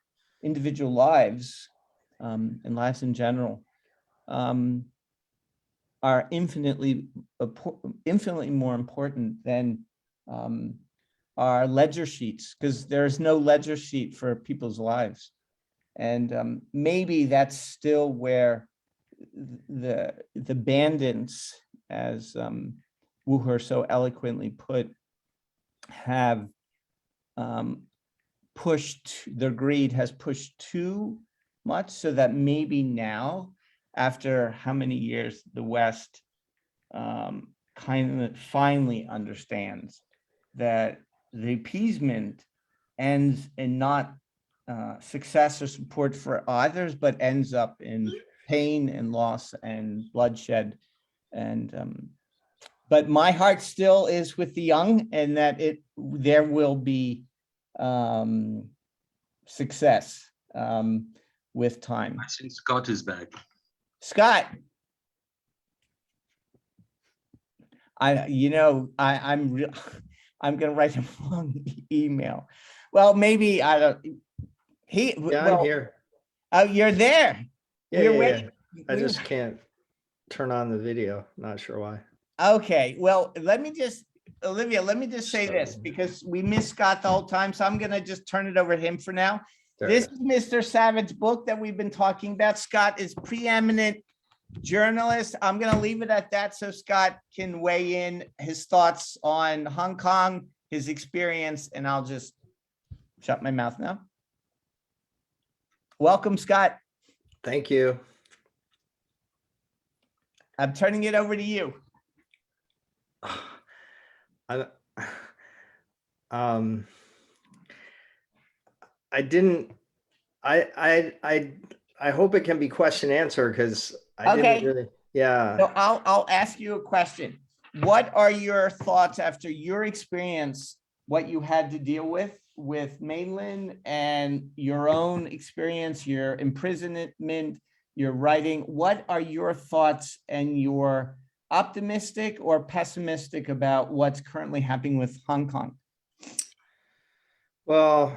individual lives and lives in general are infinitely more important than our ledger sheets, because there's no ledger sheet for people's lives. And maybe that's still where the bandits, as Wu'er so eloquently put, have pushed, their greed has pushed too much, so that maybe now, after how many years, the West kind of finally understands that the appeasement ends in not success or support for others, but ends up in pain and loss and bloodshed. And but my heart still is with the young, and that there will be success with time. I think Scott is back. Scott, I'm gonna write him a long email. Well, maybe I don't. I'm here. Oh, you're there. Yeah. I just can't turn on the video. Not sure why. Okay, well, Olivia, let me just say this, because we missed Scott the whole time, so I'm gonna just turn it over to him for now. This is Mr. Savitt's book that we've been talking about. Scott is preeminent journalist. I'm gonna leave it at that so Scott can weigh in his thoughts on Hong Kong, his experience, and I'll just shut my mouth now. Welcome, Scott. Thank you. I'm turning it over to you. I hope it can be question answer, because I didn't really. Yeah. So I'll ask you a question. What are your thoughts after your experience, what you had to deal with mainland, and your own experience, your imprisonment, your writing? What are your thoughts, and your optimistic or pessimistic about what's currently happening with Hong Kong? Well,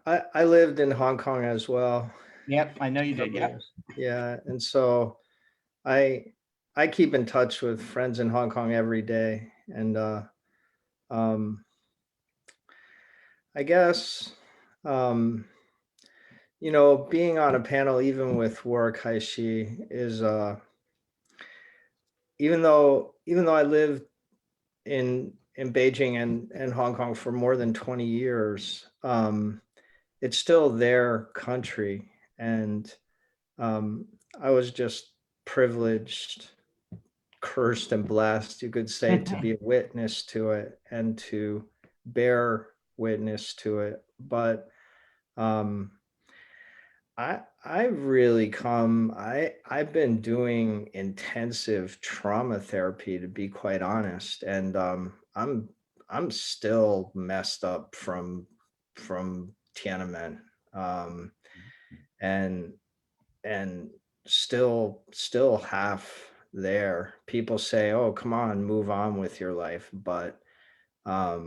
I lived in Hong Kong as well. Yep, I know you did. Yep. Yeah, and so I keep in touch with friends in Hong Kong every day, and I guess being on a panel even with Wu'er Kaixi is even though I lived in Beijing and Hong Kong for more than 20 years, it's still their country, and I was just privileged, cursed and blessed, you could say, to be a witness to it and to bear witness to it. But I've really I've been doing intensive trauma therapy, to be quite honest, and I'm still messed up from Tiananmen, and still half there. People say, "Oh, come on, move on with your life," but I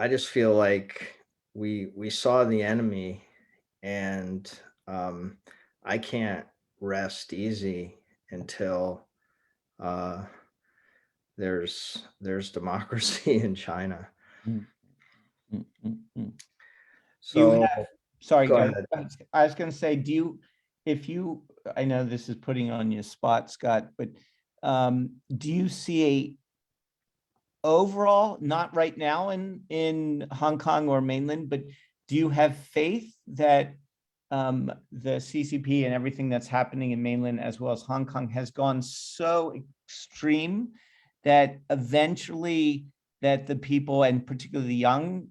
just feel like we saw the enemy, and I can't rest easy until there's democracy in China. So sorry, go ahead. I was going to say, I know this is putting on you a spot, Scott, but do you see overall, not right now in Hong Kong or mainland, but do you have faith that the CCP and everything that's happening in mainland as well as Hong Kong has gone so extreme that eventually that the people, and particularly the young,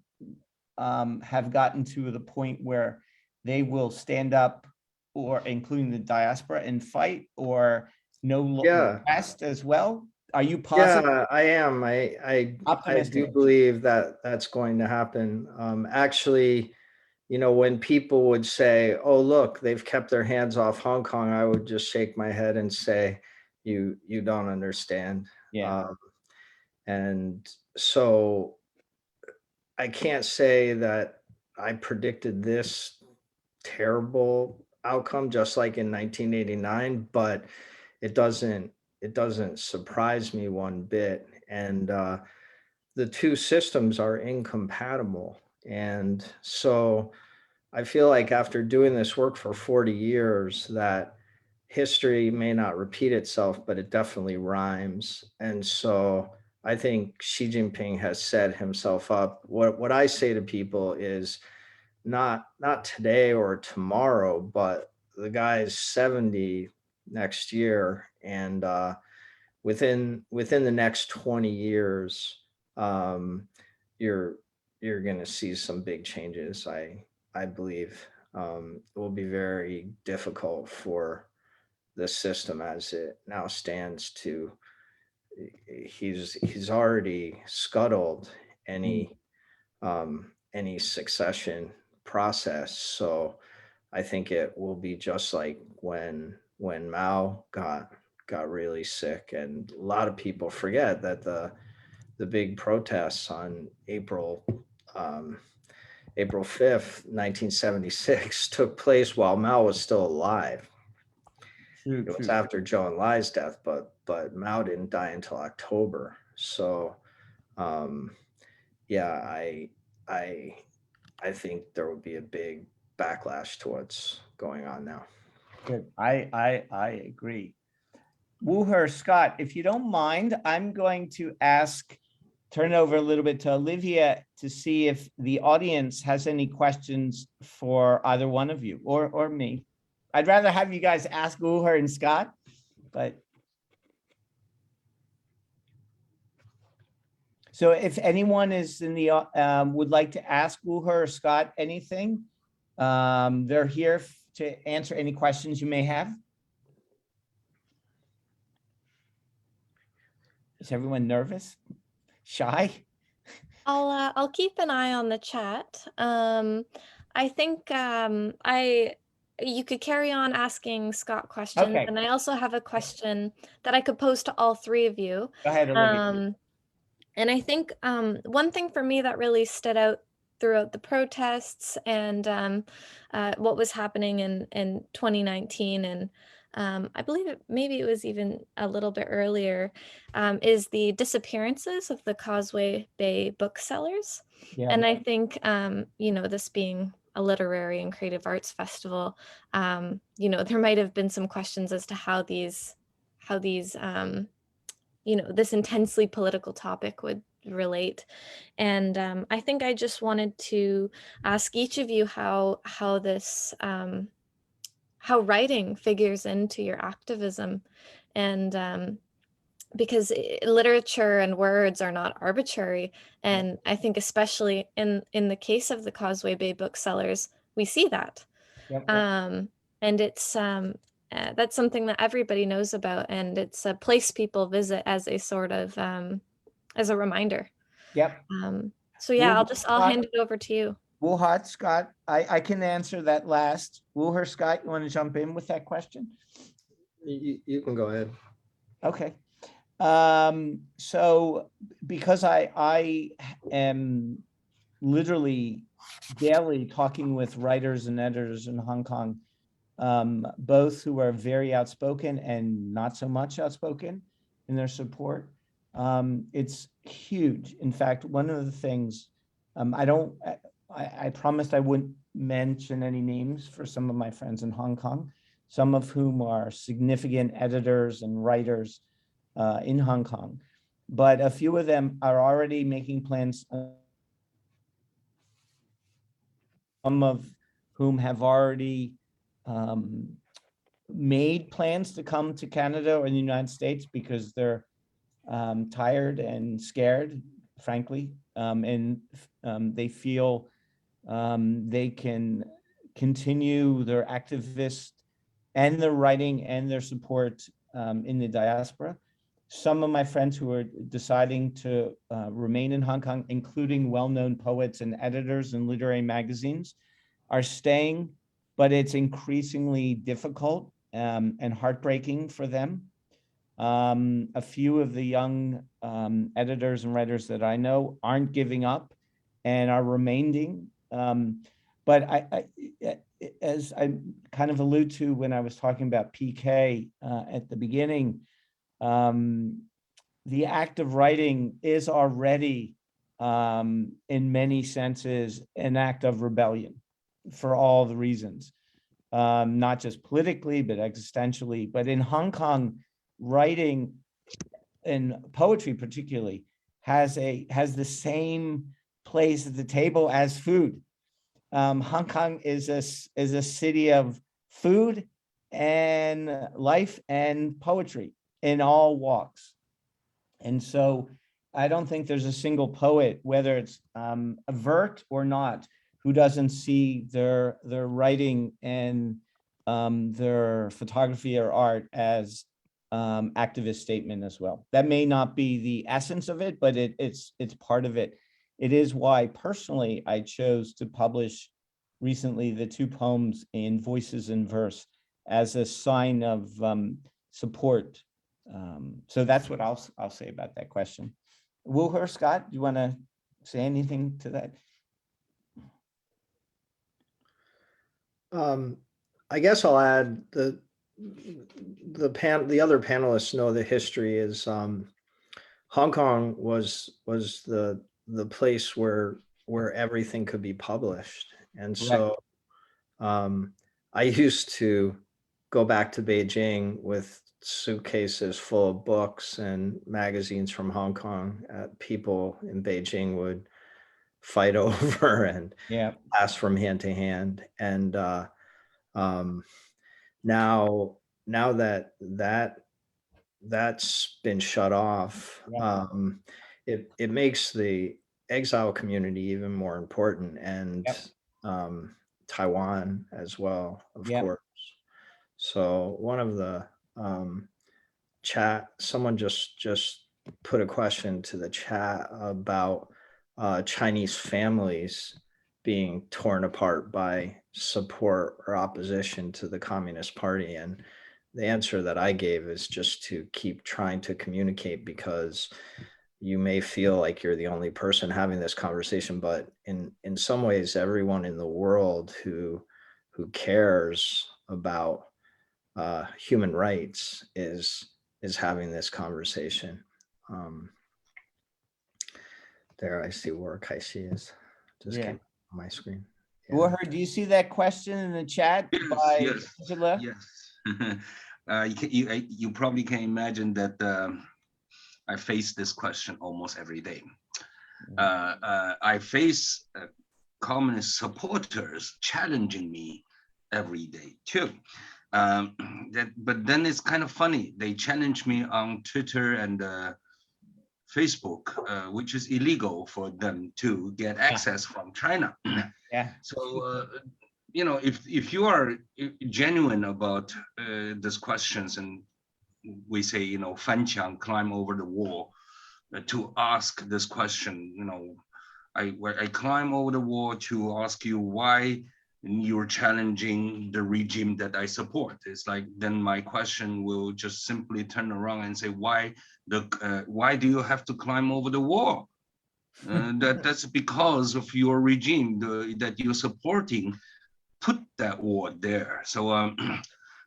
have gotten to the point where they will stand up, or including the diaspora, and fight, or no Yeah. rest as well? Are you positive? Yeah, I am. I do Optimistic. believe that that's going to happen. Actually, you know, when people would say, "Oh, look, they've kept their hands off Hong Kong," I would just shake my head and say, "You don't understand." Yeah. And so I can't say that I predicted this terrible outcome, just like in 1989, but it doesn't surprise me one bit. And the two systems are incompatible. And so I feel like after doing this work for 40 years, that history may not repeat itself, but it definitely rhymes. And so I think Xi Jinping has set himself up. What I say to people is not today or tomorrow, but the guy's 70 next year, and within the next 20 years, um, you're going to see some big changes. I believe it will be very difficult for the system as it now stands to. He's already scuttled any succession process. So I think it will be just like when Mao got really sick, and a lot of people forget that the big protests on April 5th, 1976 took place while Mao was still alive. True, It was true. after Zhou Enlai's death, but Mao didn't die until October. So yeah, I think there will be a big backlash to what's going on now. Good. I agree. Wu'er, Scott, if you don't mind, I'm going to turn it over a little bit to Olivia to see if the audience has any questions for either one of you or me. I'd rather have you guys ask Wu'er and Scott, but. So if anyone is in the, would like to ask Wu'er or Scott anything, they're here to answer any questions you may have. Is everyone nervous? Shy? I'll keep an eye on the chat. I think you could carry on asking Scott questions, Okay. and I also have a question that I could pose to all three of you. Go ahead, Olivia. And I think one thing for me that really stood out throughout the protests and what was happening in 2019, and I believe maybe it was even a little bit earlier, is the disappearances of the Causeway Bay booksellers. Yeah. And I think, you know, this being a literary and creative arts festival, you know, there might have been some questions as to how these you know, this intensely political topic would relate. And I think I just wanted to ask each of you how this how writing figures into your activism, and because literature and words are not arbitrary, and I think especially in the case of the Causeway Bay booksellers, we see that. Yep. And it's that's something that everybody knows about, and it's a place people visit as a sort of as a reminder. Yep. So yeah, I'll hand it over to you. Wu'er, Scott, I can answer that last. Wu'er, Scott, you want to jump in with that question? You can go ahead. Okay. So because I am literally daily talking with writers and editors in Hong Kong, both who are very outspoken and not so much outspoken in their support. It's huge. In fact, one of the things, I promised I wouldn't mention any names for some of my friends in Hong Kong, some of whom are significant editors and writers in Hong Kong, but a few of them are already making plans. Some of whom have already made plans to come to Canada or the United States because they're tired and scared, frankly, and they feel They can continue their activist and their writing and their support in the diaspora. Some of my friends who are deciding to remain in Hong Kong, including well-known poets and editors in literary magazines, are staying, but it's increasingly difficult and heartbreaking for them. A few of the young editors and writers that I know aren't giving up and are remaining. But as I kind of allude to when I was talking about PK at the beginning, the act of writing is already, in many senses, an act of rebellion for all the reasons, not just politically, but existentially. But in Hong Kong, writing and poetry particularly has the same place at the table as food. Hong Kong is a city of food and life and poetry in all walks. And so I don't think there's a single poet, whether it's avert or not, who doesn't see their writing and their photography or art as activist statement as well. That may not be the essence of it, but it's part of it. It is why personally I chose to publish recently the 2 poems in Voices in Verse as a sign of support. So that's what I'll say about that question. Wu'er, Scott, do you want to say anything to that? I guess I'll add the other panelists know the history is Hong Kong was the place where everything could be published. And so I used to go back to Beijing with suitcases full of books and magazines from Hong Kong. People in Beijing would fight over and pass from hand to hand. And now that's been shut off, it makes the exile community even more important, and Taiwan as well, of course. So one of the chat, someone just put a question to the chat about Chinese families being torn apart by support or opposition to the Communist Party. And the answer that I gave is just to keep trying to communicate, because you may feel like you're the only person having this conversation, but in some ways, everyone in the world who cares about human rights is having this conversation. There, I see Wu'er Kaixi is just came on my screen. Wu'er, do you see that question in the chat by Angela? Yes. You probably can imagine that I face this question almost every day. I face communist supporters challenging me every day too. But then it's kind of funny. They challenge me on Twitter and Facebook, which is illegal for them to get access from China. So, you know, if you are genuine about these questions, and we say, you know, Fanqiang, climb over the wall, to ask this question, you know, I climb over the wall to ask you why you're challenging the regime that I support. It's like, then my question will just simply turn around and say, why do you have to climb over the wall? That's because of your regime that you're supporting put that wall there. So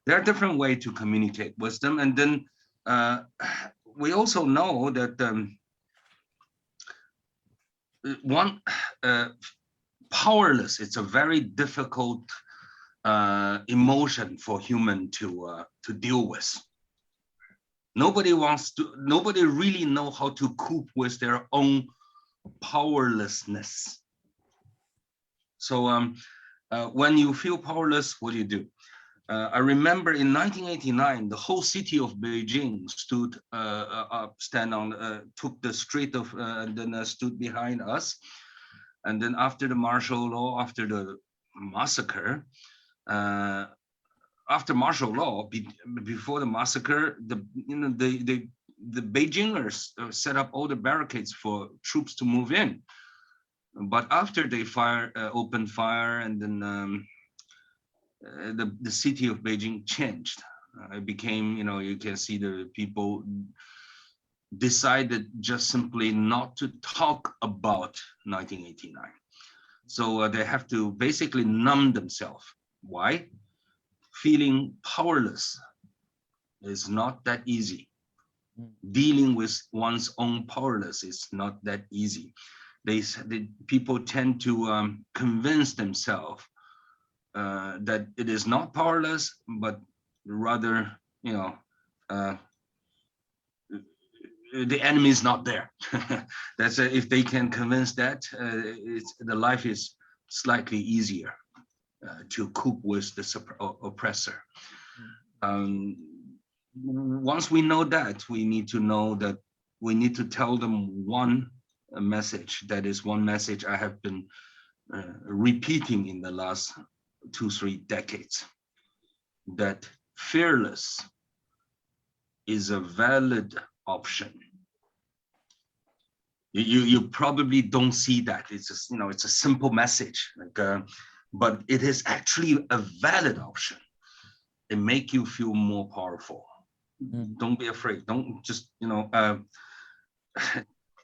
there are different ways to communicate with them. And then we also know that powerless, it's a very difficult emotion for human to deal with. Nobody really know how to cope with their own powerlessness. So when you feel powerless, what do? I remember in 1989, the whole city of Beijing stood up, took the street of, and then stood behind us. And then after the martial law, after the massacre, after martial law, before the massacre, the Beijingers set up all the barricades for troops to move in. But after they opened fire, and then the city of Beijing changed. It became, you can see the people decided just simply not to talk about 1989. So they have to basically numb themselves. Why? Feeling powerless is not that easy. Dealing with one's own powerless is not that easy. The people tend to convince themselves that it is not powerless, but rather, the enemy is not there. That's if they can convince that, the life is slightly easier to cope with the oppressor. Once we know that, we need to know that we need to tell them one message. That is one message I have been repeating in the last 2-3 decades, that fearless is a valid option. You probably don't see that. It's just, it's a simple message, but it is actually a valid option. It makes you feel more powerful. Don't be afraid. Don't just,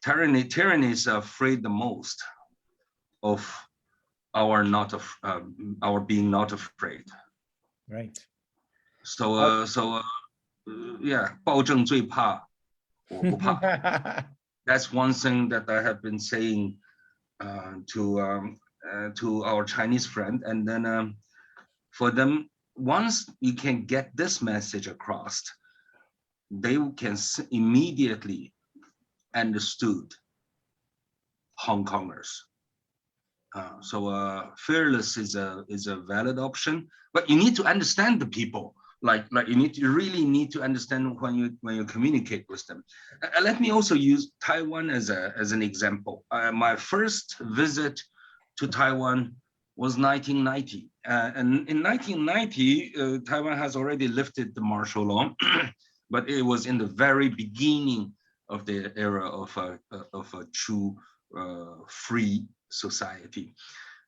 tyranny is afraid the most of our being not afraid. Right. So yeah, 暴政最怕，我不怕。That's one thing that I have been saying to our Chinese friend, and then for them, once you can get this message across, they can immediately understood Hong Kongers. So fearless is a valid option, but you need to understand the people. Like you really need to understand when you communicate with them. Let me also use Taiwan as an example. My first visit to Taiwan was 1990, and in 1990, Taiwan has already lifted the martial law, but it was in the very beginning of the era of a true free society.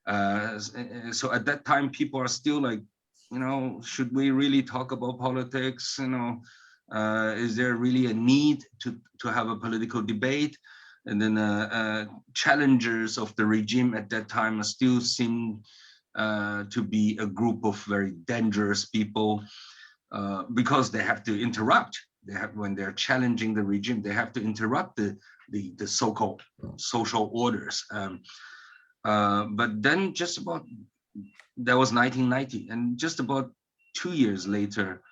So at that time, people are still like, should we really talk about politics? Is there really a need to have a political debate? And then challengers of the regime at that time still seem to be a group of very dangerous people because they have to interrupt. When they're challenging the regime, they have to interrupt the so-called social orders. But then that was 1990, and just about 2 years later,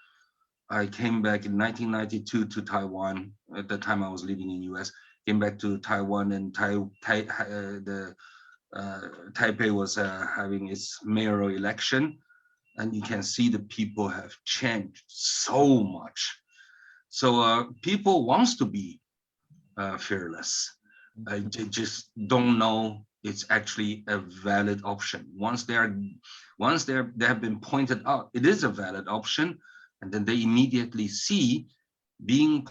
I came back in 1992 to Taiwan. At the time I was living in US, came back to Taiwan, and Taipei was having its mayoral election, and you can see the people have changed so much. So people wants to be fearless. They just don't know it's actually a valid option. Once they have been pointed out, it is a valid option, and then they immediately see being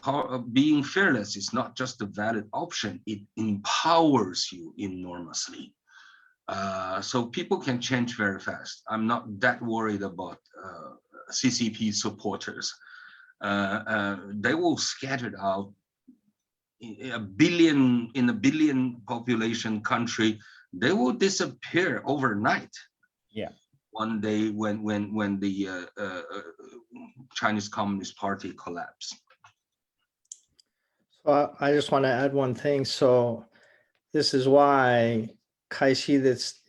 fearless is not just a valid option, it empowers you enormously. So people can change very fast. I'm not that worried about CCP supporters. They will scatter out in a billion population country. They will disappear overnight. Yeah. One day when the Chinese Communist Party collapsed. So I just want to add one thing. So this is why Kaixi, that's,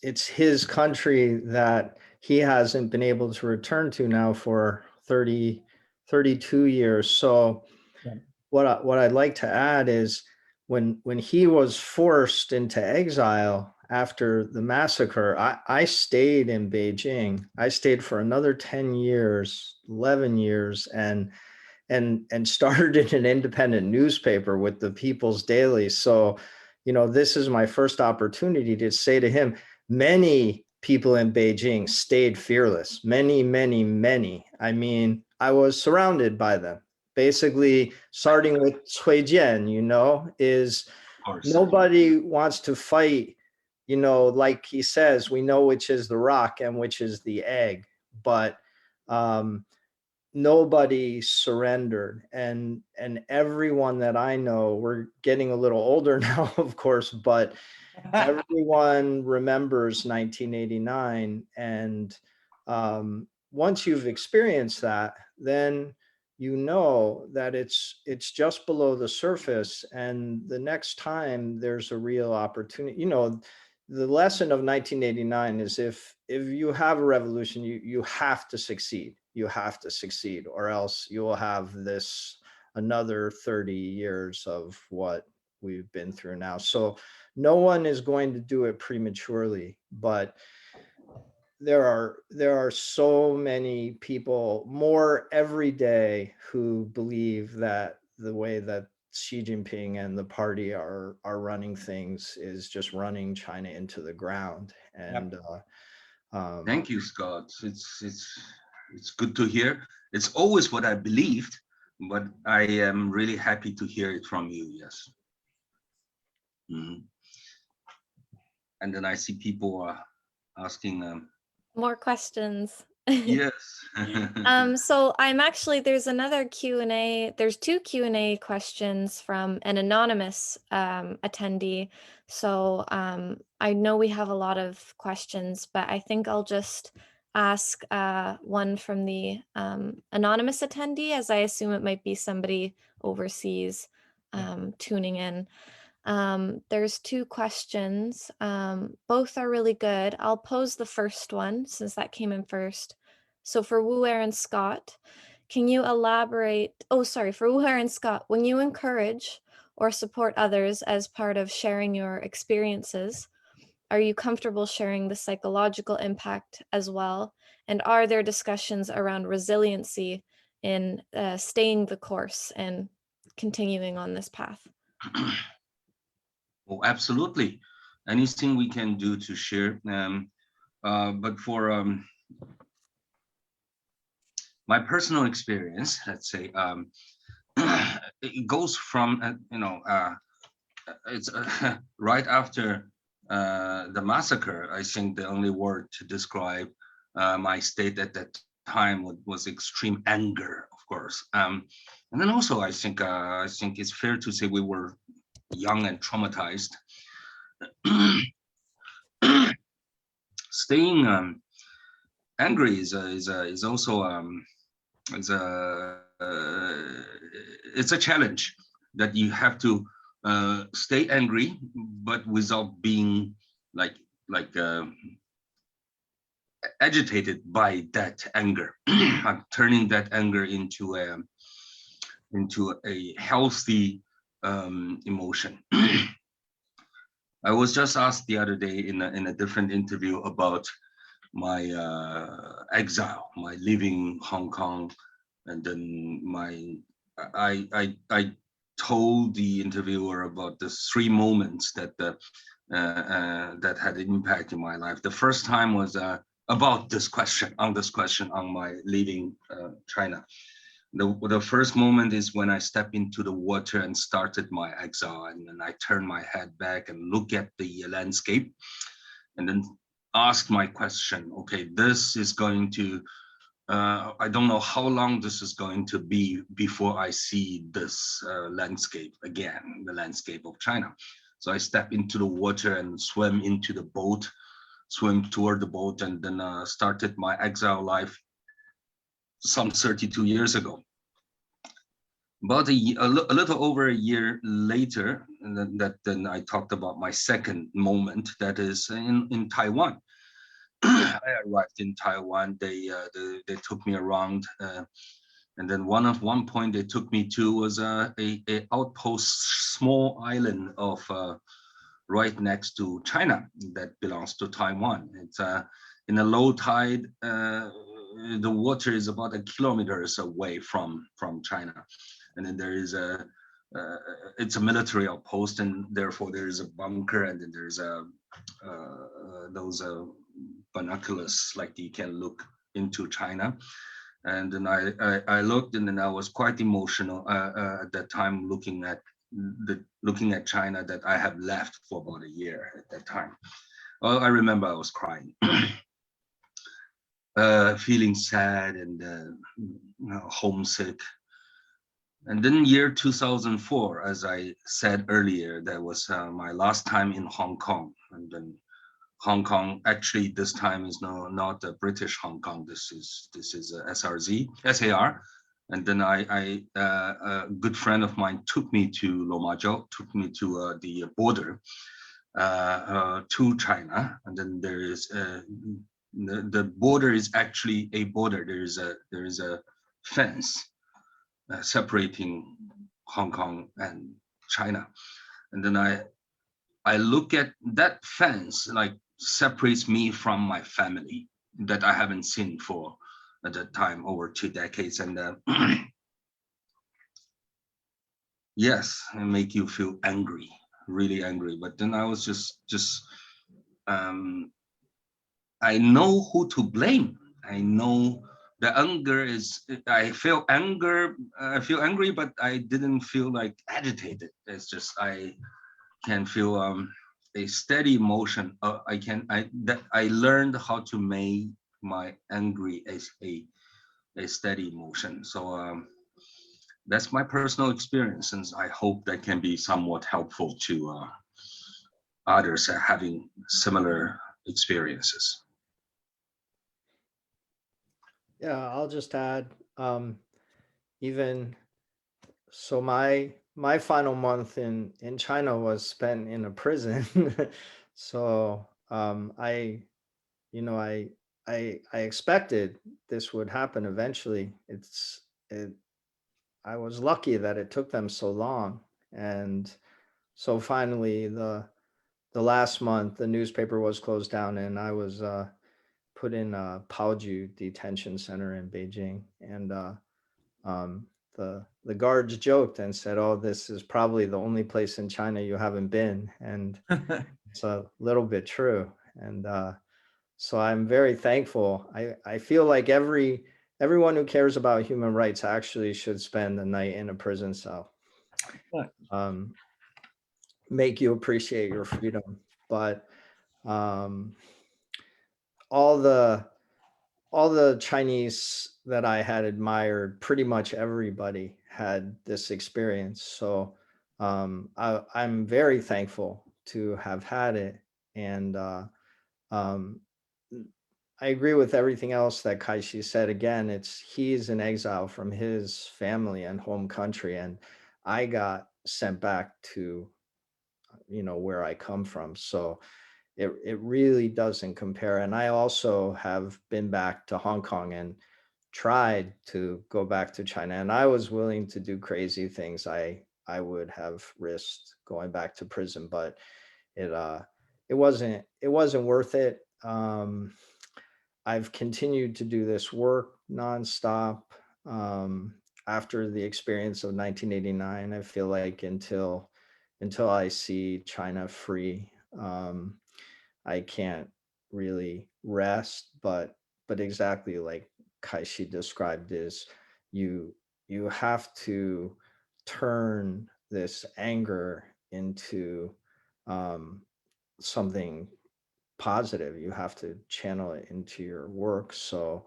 it's his country that he hasn't been able to return to now for 32 years. So yeah. What I'd like to add is when he was forced into exile after the massacre, I stayed in Beijing. I stayed for another 10 years, 11 years, and started in an independent newspaper with the People's Daily. So, you know, this is my first opportunity to say to him, many people in Beijing stayed fearless. Many, many, many. I mean, I was surrounded by them. Basically, starting with Cui Jian, you know, is nobody wants to fight, you know, like he says, we know which is the rock and which is the egg, but nobody surrendered. And everyone that I know, we're getting a little older now, of course, but everyone remembers 1989. And once you've experienced that, then you know that it's just below the surface. And the next time there's a real opportunity, you know, the lesson of 1989 is if you have a revolution, you have to succeed. You have to succeed, or else you will have this another 30 years of what we've been through now. So no one is going to do it prematurely, but there are so many people, more every day, who believe that the way that Xi Jinping and the party are running things is just running China into the ground. And thank you, Scott. It's good to hear. It's always what I believed, but I am really happy to hear it from you. Yes. And then I see people asking more questions. Yes. So I'm actually, there's another Q&A. There's two Q&A questions from an anonymous attendee. So I know we have a lot of questions, but I think I'll just ask one from the anonymous attendee, as I assume it might be somebody overseas tuning in. There's two questions. Both are really good. I'll pose the first one since that came in first. So for Wu'er and Scott, can you elaborate? Oh, sorry, for Wu'er and Scott, when you encourage or support others as part of sharing your experiences, are you comfortable sharing the psychological impact as well? And are there discussions around resiliency in staying the course and continuing on this path? Oh, absolutely. Anything we can do to share. But for my personal experience, let's say, it goes from, it's right after the massacre. I think the only word to describe my state at that time was extreme anger, of course. And then also, I think it's fair to say we were young and traumatized. Staying angry is also it's a challenge that you have to stay angry, but without being like agitated by that anger. I'm turning that anger into a healthy emotion. I was just asked the other day in a different interview about my exile, my leaving Hong Kong, and then I told the interviewer about the 3 moments that that had an impact in my life. The first time was about this question on my leaving China. The first moment is when I stepped into the water and started my exile, and then I turned my head back and look at the landscape, and then ask my question. Okay, this is going to, I don't know how long this is going to be before I see this landscape again, the landscape of China. So I step into the water and swim into the boat, swim toward the boat, and then started my exile life some 32 years ago. About a little over a year later, then I talked about my second moment, that is in Taiwan. I arrived in Taiwan. They took me around, and then one point they took me to was a outpost, small island of right next to China that belongs to Taiwan. It's in a low tide. The water is about 1 kilometer away from China, and then there is a it's a military outpost, and therefore there is a bunker, and then there's those binoculars, like you can look into China. And then I looked, and then I was quite emotional at that time, looking at China that I have left for about a year at that time. Well, I remember I was crying, feeling sad and homesick. And then year 2004, as I said earlier, that was my last time in Hong Kong. And then Hong Kong, actually this time is not a British Hong Kong. This is SAR. And then a good friend of mine took me to Lomajou, took me to the border to China. And then there is the border is actually a border. There is a fence separating Hong Kong and China. And then I look at that fence, like separates me from my family that I haven't seen for at that time over 2 decades. And yes, it make you feel angry, really angry. But then I was just I know who to blame. I know the anger is, I feel angry, but I didn't feel like agitated. It's just, I can feel a steady emotion. I learned how to make my angry as a steady emotion. So that's my personal experience, and I hope that can be somewhat helpful to others having similar experiences. Yeah, I'll just add, even so my final month in China was spent in a prison. So I expected this would happen eventually. I was lucky that it took them so long. And so finally the last month the newspaper was closed down, and I was put in a Paoju detention center in Beijing. And the guards joked and said, "Oh, this is probably the only place in China you haven't been." And it's a little bit true. And so I'm very thankful. I feel like everyone who cares about human rights actually should spend the night in a prison cell. Make you appreciate your freedom. But all the Chinese that I had admired, pretty much everybody had this experience. So I'm very thankful to have had it. And I agree with everything else that Kaixi said. Again, he's in exile from his family and home country, and I got sent back to where I come from. So it really doesn't compare. And I also have been back to Hong Kong and tried to go back to China, and I was willing to do crazy things. I would have risked going back to prison, but it wasn't worth it. I've continued to do this work nonstop. After the experience of 1989, I feel like until I see China free, I can't really rest. But exactly like Kaixi described, is you have to turn this anger into something positive. You have to channel it into your work. So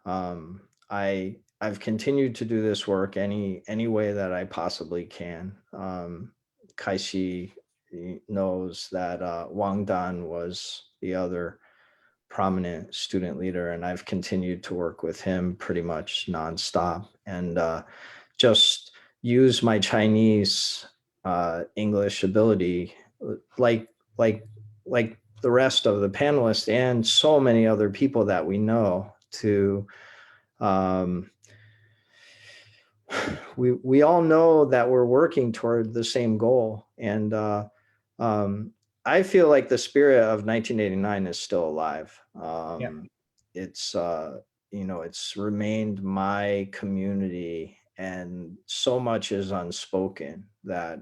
I've continued to do this work any way that I possibly can. Kaixi knows that Wang Dan was the other prominent student leader, and I've continued to work with him pretty much nonstop, and just use my Chinese English ability, like the rest of the panelists and so many other people that we know, to we all know that we're working toward the same goal. And I feel like the spirit of 1989 is still alive. It's it's remained my community and so much is unspoken that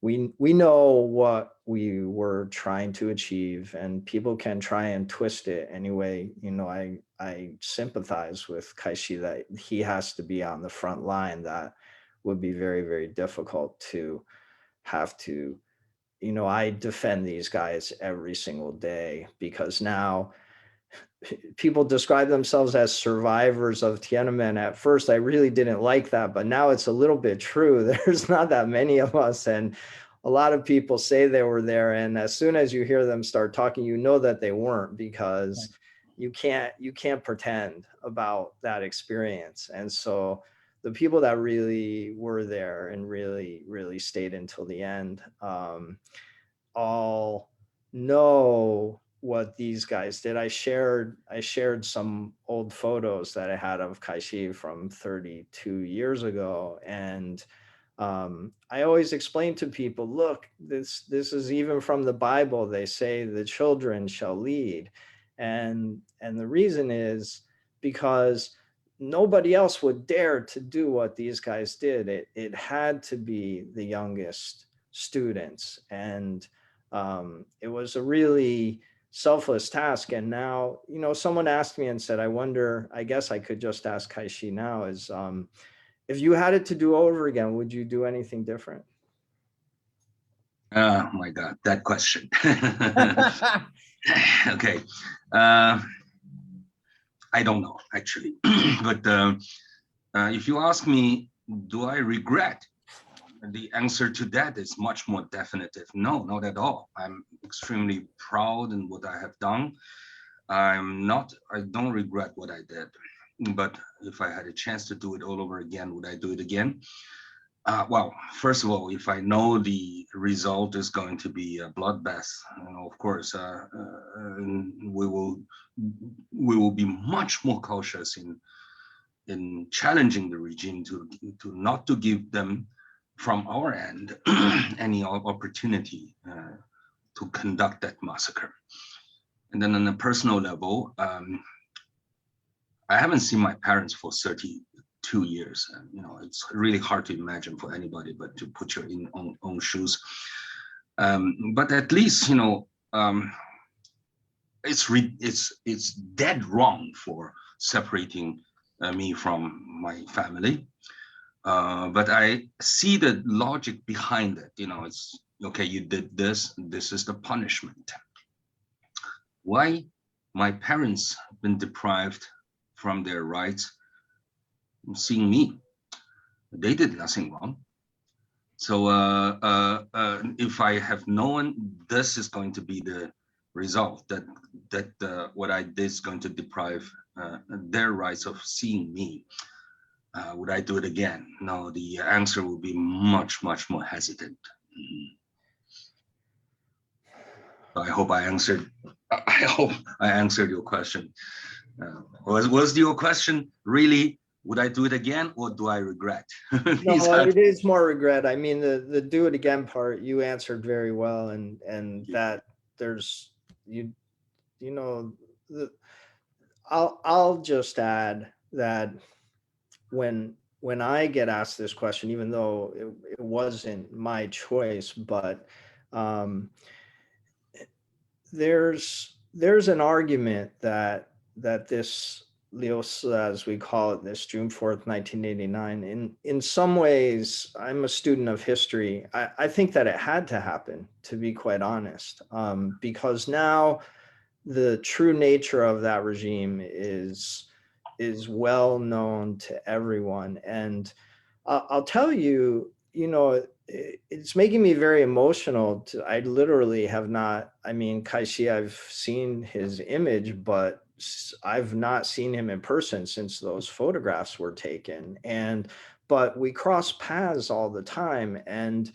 we know what we were trying to achieve, and people can try and twist it anyway. I sympathize with Kaixi that he has to be on the front line. That would be very, very difficult to have to, I defend these guys every single day, because now people describe themselves as survivors of Tiananmen. At first, I really didn't like that, but now it's a little bit true. There's not that many of us, and a lot of people say they were there. And as soon as you hear them start talking, you know that they weren't, because you can't pretend about that experience. And so the people that really were there and really, really stayed until the end, all know what these guys did. I shared some old photos that I had of Kaixi from 32 years ago, and I always explain to people, look, this is even from the Bible. They say the children shall lead, and the reason is because nobody else would dare to do what these guys did. It had to be the youngest students, and it was a really selfless task. And now, someone asked me and said, I guess I could just ask Kaixi now, is if you had it to do over again, would you do anything different? Oh my God, that question. Okay. I don't know, actually. But if you ask me, do I regret? The answer to that is much more definitive. No, not at all. I'm extremely proud in what I have done. I don't regret what I did. But if I had a chance to do it all over again, would I do it again? Well, first of all, if I know the result is going to be a bloodbath, of course, we will be much more cautious in challenging the regime to not to give them, from our end, any opportunity to conduct that massacre. And then on a personal level, I haven't seen my parents for 32 years. It's really hard to imagine for anybody, but to put your own shoes. But at least, it's dead wrong for separating me from my family. But I see the logic behind it. It's okay, you did this is the punishment. Why my parents have been deprived from their rights seeing me? They did nothing wrong. So if I have known this is going to be the result, that what I did is going to deprive their rights of seeing me, would I do it again? No, the answer will be much, much more hesitant. So I hope I answered your question. Was your question really, would I do it again, or do I regret? No, it is more regret. I mean, the do it again part, you answered very well, and that there's I'll just add that when I get asked this question, even though it wasn't my choice, but there's an argument that this Liusi, as we call it, this June 4th, 1989, in some ways, I'm a student of history. I think that it had to happen, to be quite honest, because now the true nature of that regime is well known to everyone. And I'll tell you, it's making me very emotional. I literally have not, Kaixi, I've seen his image, but I've not seen him in person since those photographs were taken. But we cross paths all the time, and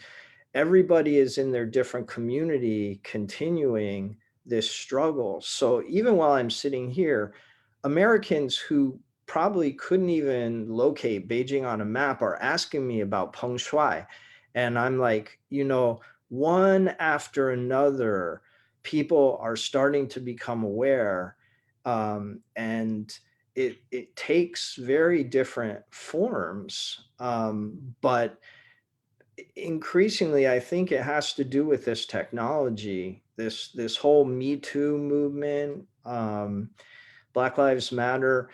everybody is in their different community continuing this struggle. So even while I'm sitting here, Americans who probably couldn't even locate Beijing on a map are asking me about Peng Shuai. And I'm like, one after another, people are starting to become aware. And it takes very different forms, but increasingly, I think it has to do with this technology, this whole Me Too movement, Black Lives Matter.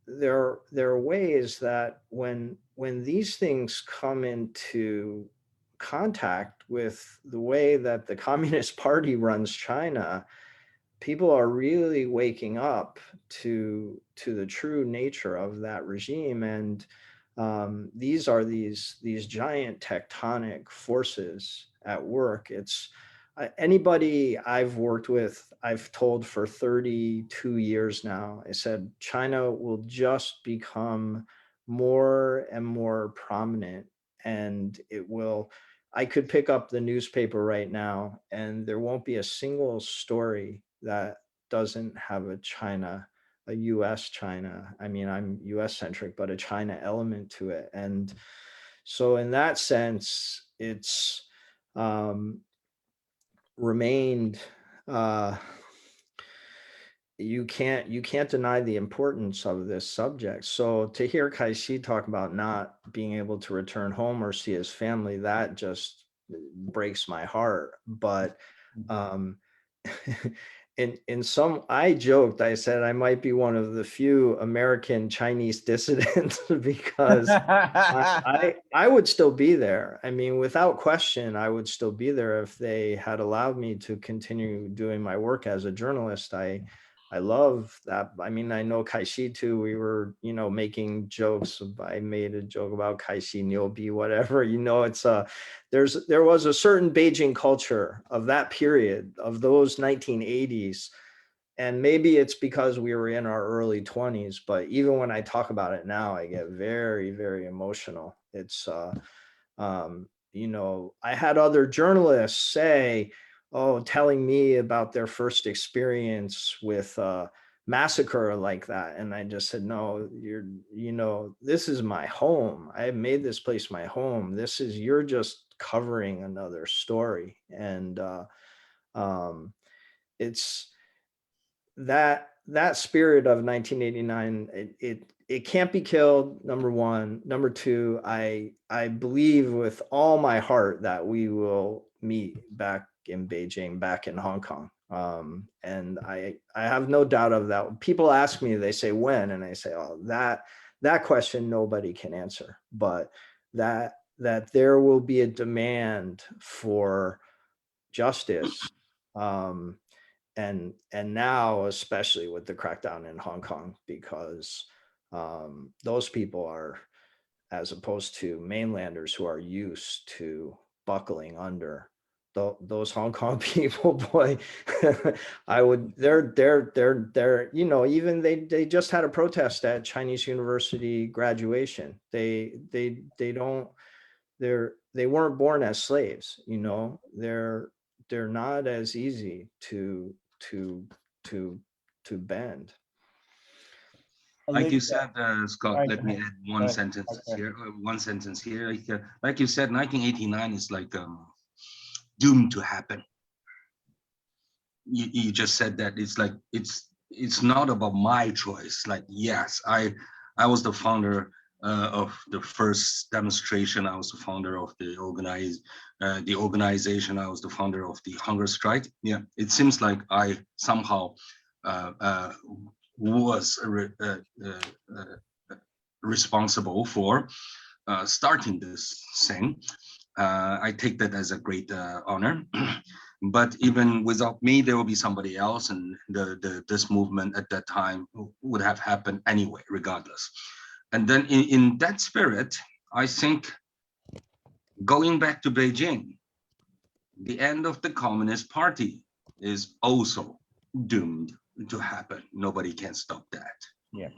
There are ways that when these things come into contact with the way that the Communist Party runs China, people are really waking up to the true nature of that regime. And these are these giant tectonic forces at work. It's anybody I've worked with, I've told for 32 years now, I said, China will just become more and more prominent, and it will, I could pick up the newspaper right now and there won't be a single story that doesn't have a China, a US China. I mean, I'm US centric, but a China element to it. And so in that sense, it's remained, you can't deny the importance of this subject. So to hear Kaixi talk about not being able to return home or see his family, that just breaks my heart. But in some, I joked, I said I might be one of the few American Chinese dissidents because I would still be there. I mean, without question, I would still be there if they had allowed me to continue doing my work as a journalist. I love that. I mean, I know Kaixi too. We were, making jokes. I made a joke about Kaixi, Niobi, whatever. It's there was a certain Beijing culture of that period, of those 1980s. And maybe it's because we were in our early 20s, but even when I talk about it now, I get very, very emotional. It's, I had other journalists say, telling me about their first experience with massacre like that. And I just said, no, this is my home. I made this place my home. You're just covering another story. And it's that spirit of 1989, it can't be killed, number one. Number two, I believe with all my heart that we will meet back in Beijing, back in Hong Kong. And I have no doubt of that. People ask me, they say when, and I say, that question nobody can answer, but that there will be a demand for justice. And now, especially with the crackdown in Hong Kong, because those people are, as opposed to mainlanders who are used to buckling under, those Hong Kong people, boy, they're even they just had a protest at Chinese University graduation. They weren't born as slaves, they're not as easy to bend. Like you Olivia, said, Scott, sorry, let go me ahead. add Go one ahead. sentence Okay. here. Like you said, 1989 is like doomed to happen. You just said that it's like it's not about my choice. Like, yes, I was the founder of the first demonstration. I was the founder of the organization. I was the founder of the hunger strike. Yeah, it seems like I somehow was responsible for starting this thing. I take that as a great honor. But even without me, there will be somebody else, and this movement at that time would have happened anyway, regardless. And then in that spirit, I think going back to Beijing, the end of the Communist Party is also doomed to happen. Nobody can stop that. Yeah.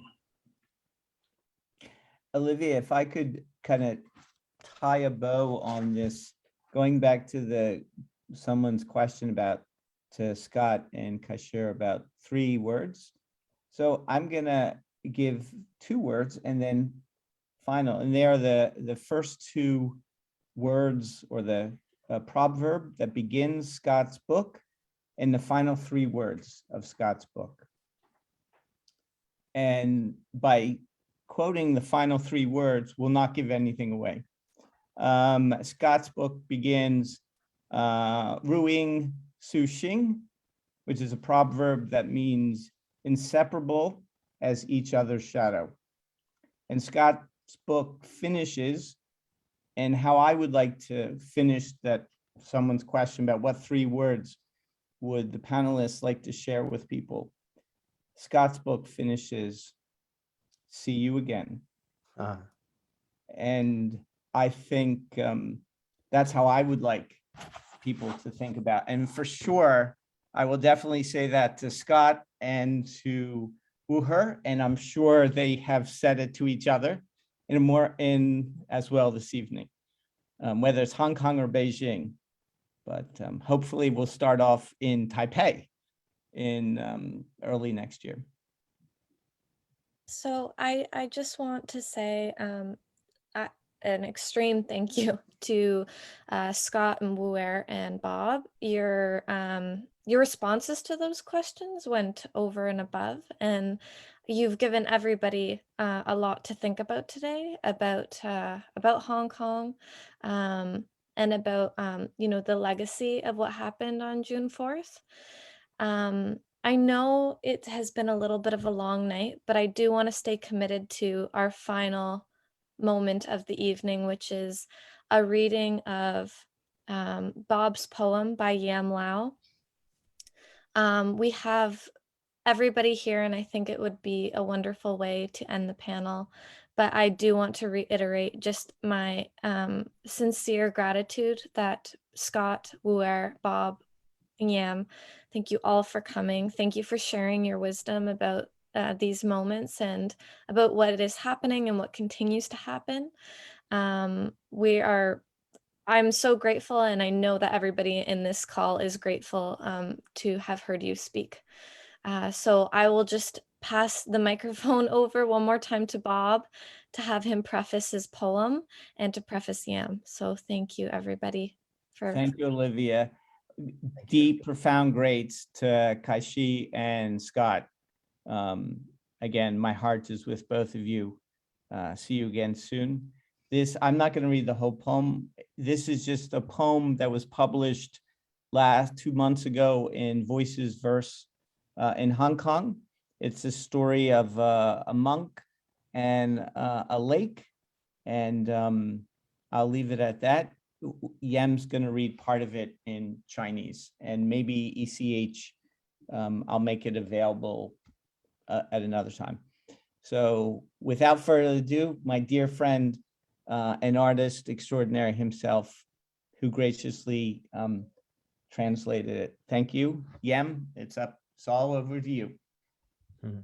Olivia, if I could kind of tie a bow on this, going back to someone's question to Scott and Kaixi about 3 words. So I'm gonna give 2 words and then final, and they are the first 2 words or the proverb that begins Scott's book and the final 3 words of Scott's book. And by quoting the final three words will not give anything away. Scott's book begins, Ruing Sushing, which is a proverb that means inseparable as each other's shadow. And Scott's book finishes, and how I would like to finish that someone's question about what three words would the panelists like to share with people. Scott's book finishes, see you again. And I think that's how I would like people to think about. And for sure, I will definitely say that to Scott and to Wu'er, and I'm sure they have said it to each other in as well this evening, whether it's Hong Kong or Beijing. But hopefully we'll start off in Taipei in early next year. So I just want to say an extreme thank you to Scott and Wu'er and Bob. Your responses to those questions went over and above, and you've given everybody a lot to think about today about Hong Kong, and about the legacy of what happened on June 4th. I know it has been a little bit of a long night, but I do want to stay committed to our final moment of the evening, which is a reading of Bob's poem by Yam Lau. We have everybody here, and I think it would be a wonderful way to end the panel. But I do want to reiterate just my sincere gratitude that Scott, Wu'er, Bob, Yam, thank you all for coming. Thank you for sharing your wisdom about these moments and about what is happening and what continues to happen. I'm so grateful, and I know that everybody in this call is grateful to have heard you speak. So I will just pass the microphone over one more time to Bob to have him preface his poem and to preface Yam. So thank you, everybody. Thank you, Olivia. Deep, profound greats to Kaixi and Scott. Again, my heart is with both of you. See you again soon. I'm not going to read the whole poem. This is just a poem that was published 2 months ago in Voices Verse in Hong Kong. It's a story of a monk and a lake, and I'll leave it at that. Yam's going to read part of it in Chinese, and maybe ECH, I'll make it available at another time. So without further ado, my dear friend, an artist extraordinary himself, who graciously translated it. Thank you. Yam, it's all over to you. Mhm.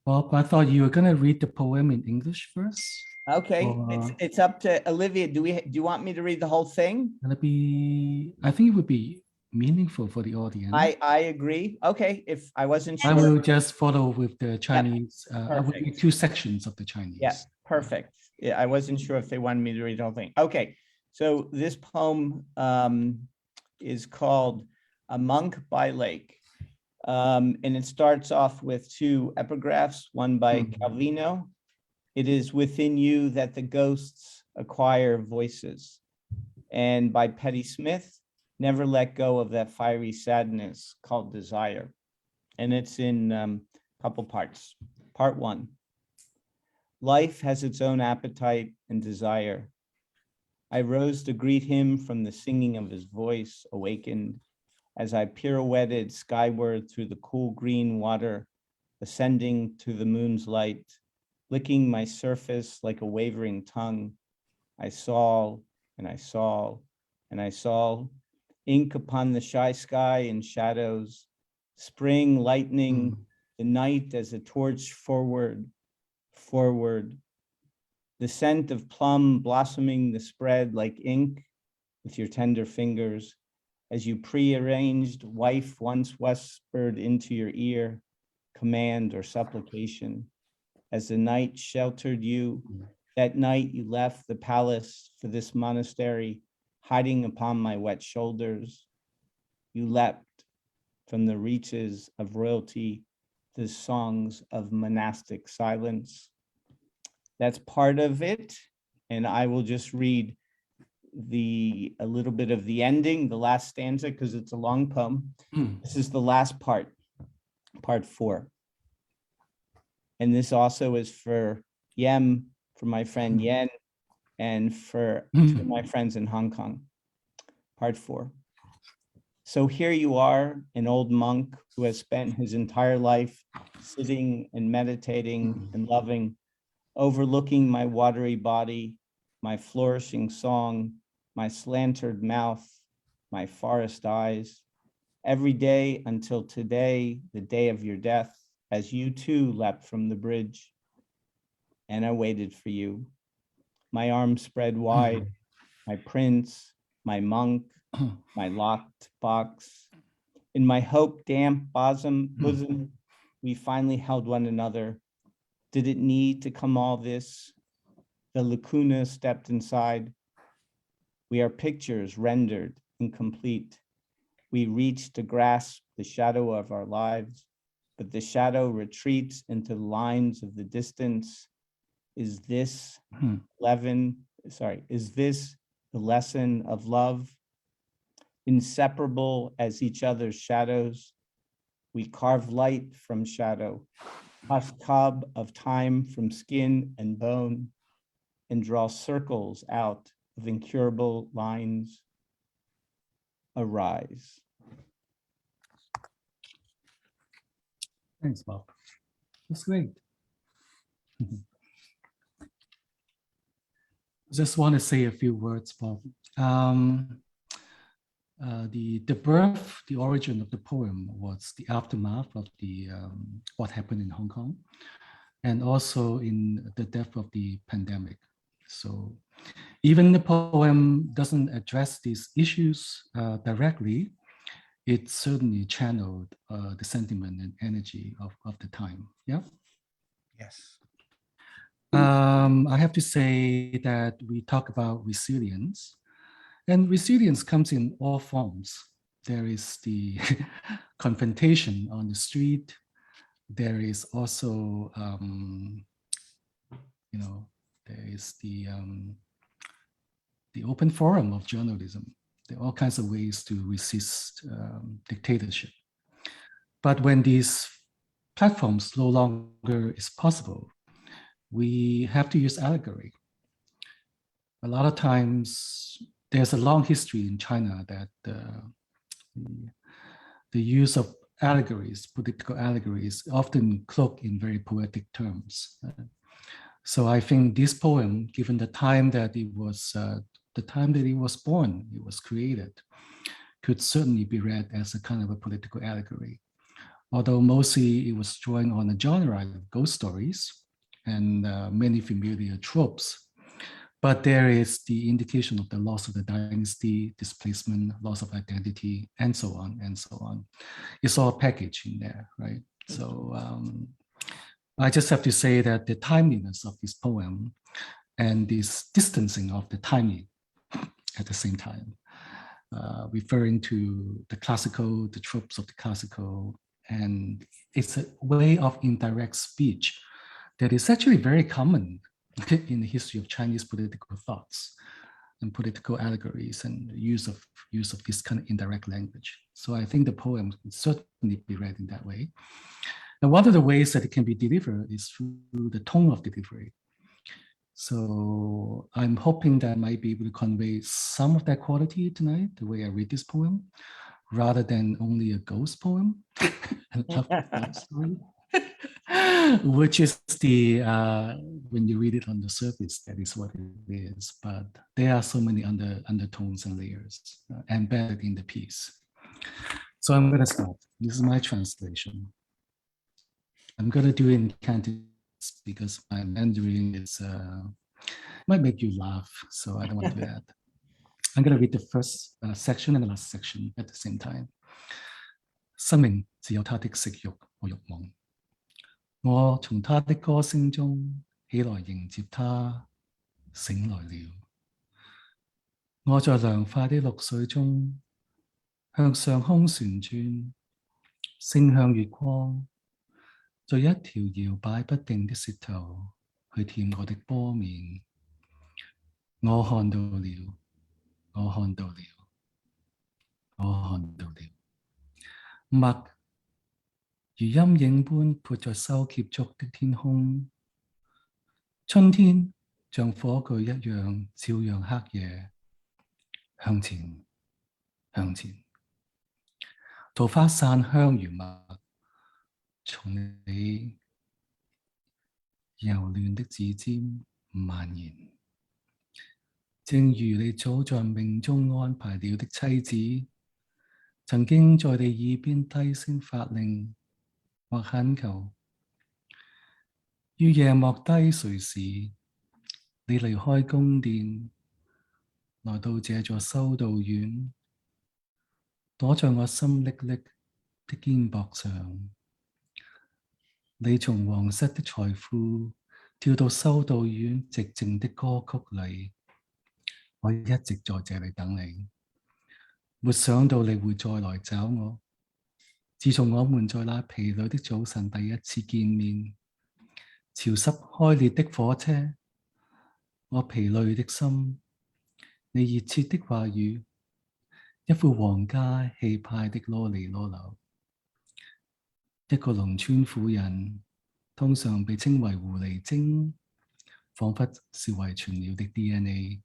Bob, I thought you were going to read the poem in English first. Okay, it's up to Olivia. Do you want me to read the whole thing? I think it would be meaningful for the audience. I agree. Okay, if I wasn't sure. I will just follow with the Chinese. I will perfect. read 2 sections of the Chinese. Yeah, perfect. Yeah, I wasn't sure if they wanted me to read the whole thing. Okay, so this poem is called A Monk by Lake. And it starts off with 2 epigraphs, one by Calvino. It is within you that the ghosts acquire voices. And by Petty Smith, never let go of that fiery sadness called desire. And it's in a couple parts. Part 1. Life has its own appetite and desire. I rose to greet him from the singing of his voice, awakened as I pirouetted skyward through the cool green water, ascending to the moon's light, licking my surface like a wavering tongue. I saw, and I saw, and I saw, ink upon the shy sky and shadows, spring lightning, the night as a torch forward, the scent of plum blossoming the spread like ink with your tender fingers, as you prearranged wife once whispered into your ear, command or supplication. As the night sheltered you, that night you left the palace for this monastery, hiding upon my wet shoulders. You leapt from the reaches of royalty, the songs of monastic silence. That's part of it. And I will just read a little bit of the ending, the last stanza, because it's a long poem. This is the last part 4. And this also is for Yam, for my friend Yen, and for 2 of my friends in Hong Kong. Part 4. So here you are, an old monk who has spent his entire life sitting and meditating and loving, overlooking my watery body, my flourishing song, my slanted mouth, my forest eyes. Every day until today, the day of your death, as you too leapt from the bridge. And I waited for you. My arms spread wide, my prince, my monk, my locked box. In my hope damp bosom, we finally held one another. Did it need to come all this? The lacuna stepped inside. We are pictures rendered incomplete. We reach to grasp the shadow of our lives, but the shadow retreats into the lines of the distance. Is this is this the lesson of love? Inseparable as each other's shadows, we carve light from shadow, husk of time from skin and bone, and draw circles out of incurable lines. Arise. Thanks, Bob. That's great. Just want to say a few words, Bob. The birth, the origin of the poem was the aftermath of the what happened in Hong Kong, and also in the depth of the pandemic. So even the poem doesn't address these issues directly, it certainly channeled the sentiment and energy of the time. Yeah. Yes. I have to say that we talk about resilience, and resilience comes in all forms. There is the confrontation on the street. There is also, there is the open forum of journalism. There are all kinds of ways to resist dictatorship. But when these platforms no longer is possible, we have to use allegory. A lot of times, there's a long history in China that the use of allegories, political allegories, often cloaked in very poetic terms. So I think this poem, given the time that it was born, it was created, could certainly be read as a kind of a political allegory. Although mostly it was drawing on a genre of ghost stories and many familiar tropes. But there is the indication of the loss of the dynasty, displacement, loss of identity, and so on and so on. It's all packaged in there, right? So I just have to say that the timeliness of this poem and this distancing of the timing at the same time, referring to the classical, the tropes of the classical, and it's a way of indirect speech that is actually very common in the history of Chinese political thoughts and political allegories and the use of this kind of indirect language. So I think the poem can certainly be read in that way. And one of the ways that it can be delivered is through the tone of delivery. So I'm hoping that I might be able to convey some of that quality tonight, the way I read this poem, rather than only a ghost poem. I love that story. Which is the, when you read it on the surface, that is what it is. But there are so many undertones and layers embedded in the piece. So I'm going to start. This is my translation. I'm going to do it in Cantonese because my Mandarin is, might make you laugh. So I don't want to do that. I'm going to read the first section and the last section at the same time. 生命只有它的食慾和慾望。我從他的歌聲中起來迎接他，醒來了。我在涼快的綠水中向上空旋轉，升向月光，在一條搖擺不定的舌頭去舔我的波面。我看到了，我看到了，我看到了。墨如陰影般潑在收結足的天空，春天像火炬一樣照亮黑夜。向前，向前，桃花散香如墨，從你柔嫩的指尖蔓延，正如你早在命中安排了的妻子，曾經在你耳邊低聲發令或懇求。於夜幕低垂時，你離開宮殿，來到這座修道院，躲在我心瀝瀝的肩膊上。你從皇室的財富跳到修道院寂靜的歌曲裏，我一直在這裏等你，沒想到你會再來找我。自從我們在那疲累的早晨第一次見面，潮濕開裂的火車，我疲累的心，你熱切的話語，一副皇家氣派的囉里囉流。一個農村婦人，通常被稱為狐狸精，彷彿是遺傳了的 DNA。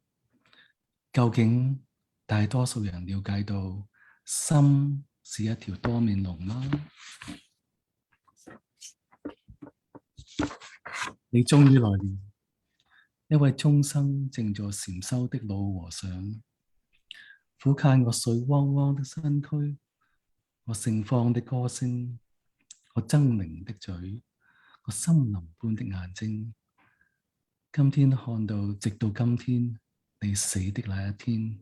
究竟大多數人了解到心是一條多面龍嗎？你終於來了，一位終生靜坐禪修的老和尚，俯瞰我水汪汪的身軀，我盛放的歌聲，我猙獰的嘴，我森林般的眼睛。今天看到，直到今天你死的那一天，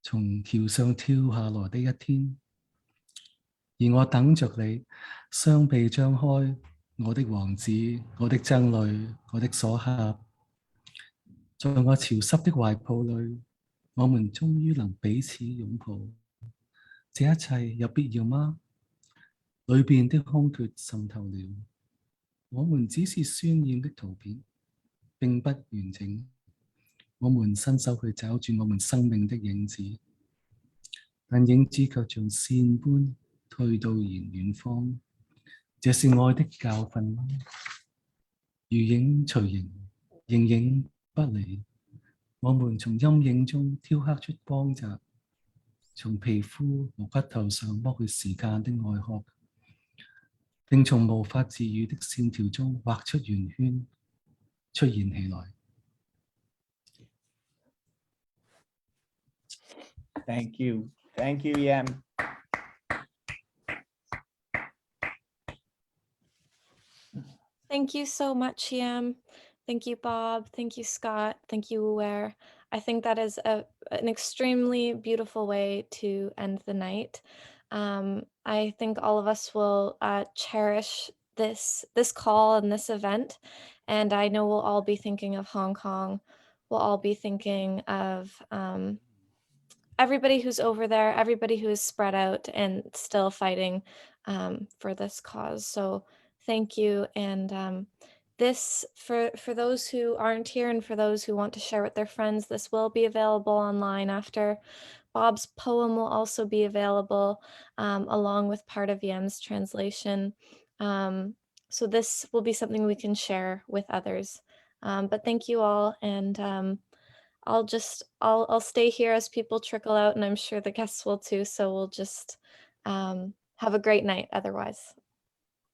從橋上跳下來的一天，而我等着你，雙臂張開，我的王子，我的僧侶，我的鎖盒，在我潮濕的懷抱裏，我們終於能彼此擁抱。這一切有必要嗎？裏邊的空缺滲透了，我們只是渲染的圖片，並不完整。我們伸手去找住我們生命的影子，但影子卻像線般退到遠方。這是愛的教訓嗎？如影隨形，形影不離。我們從陰影中雕刻出光澤，從皮膚和骨頭上剝去時間的外殼，並從無法治癒的線條中畫出圓圈，出現起來。Thank you. Thank you, Yam. Thank you so much, Yam. Thank you, Bob. Thank you, Scott. Thank you, Wu'er. I think that is an extremely beautiful way to end the night. I think all of us will cherish this call and this event, and I know we'll all be thinking of Hong Kong. We'll all be thinking of everybody who's over there, everybody who is spread out and still fighting for this cause. So thank you. And this, for those who aren't here and for those who want to share with their friends, this will be available online after. Bob's poem will also be available along with part of Yam's translation. So this will be something we can share with others. But thank you all. And I'll stay here as people trickle out, and I'm sure the guests will too. So we'll just have a great night otherwise.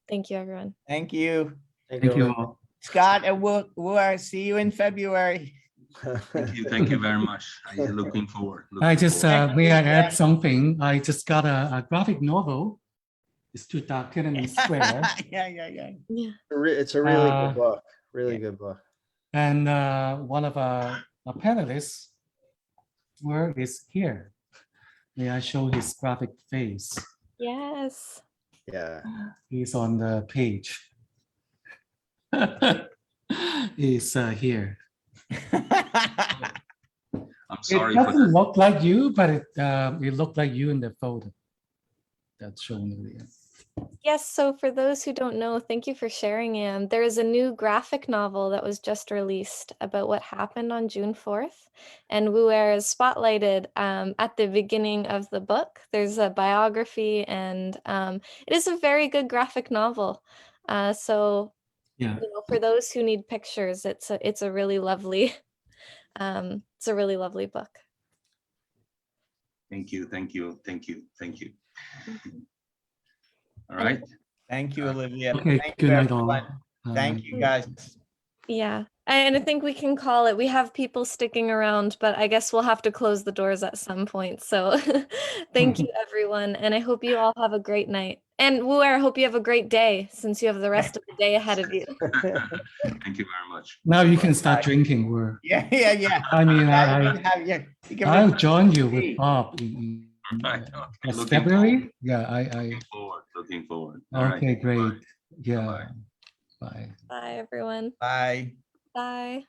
Thank you, everyone. Thank you. Thank Thank you Olivia. all. Scott and Wu'er, see you in February. Thank you very much. I'm looking forward. I just, may I Yeah. add something? I just got a graphic novel. It's to Tiananmen Square. Yeah. Yeah. It's a really Uh, good book. Really yeah. good book. And one of our panelists, where is here? May I show his graphic face? Yes. Yeah. He's on the page. He's here. I'm sorry It for doesn't that. look like you, but it looked like you in the photo that's shown earlier. Yes, so for those who don't know, thank you for sharing, Yam. There is a new graphic novel that was just released about what happened on June 4th, and Wu'er is spotlighted at the beginning of the book. There's a biography, and it is a very good graphic novel. So, Yeah. you know, for those who need pictures, it's a really lovely it's a really lovely book. Thank you, thank you, thank you, thank you. All And- right. Thank you, Olivia. Okay, Thank good you, night all. everyone. Thank you, guys. Yeah, and I think we can call it. We have people sticking around, but I guess we'll have to close the doors at some point. So thank you, everyone, and I hope you all have a great night. And Wu'er, I hope you have a great day since you have the rest of the day ahead of you. Thank you very much. Now you can start drinking. Yeah. I mean, Yeah, you can have, yeah, you can I'll bring join you with tea. Bob in Right, okay, was looking February. Yeah, looking forward. All right. okay, great. Yeah, Bye-bye. bye. Bye, everyone. Bye. Bye.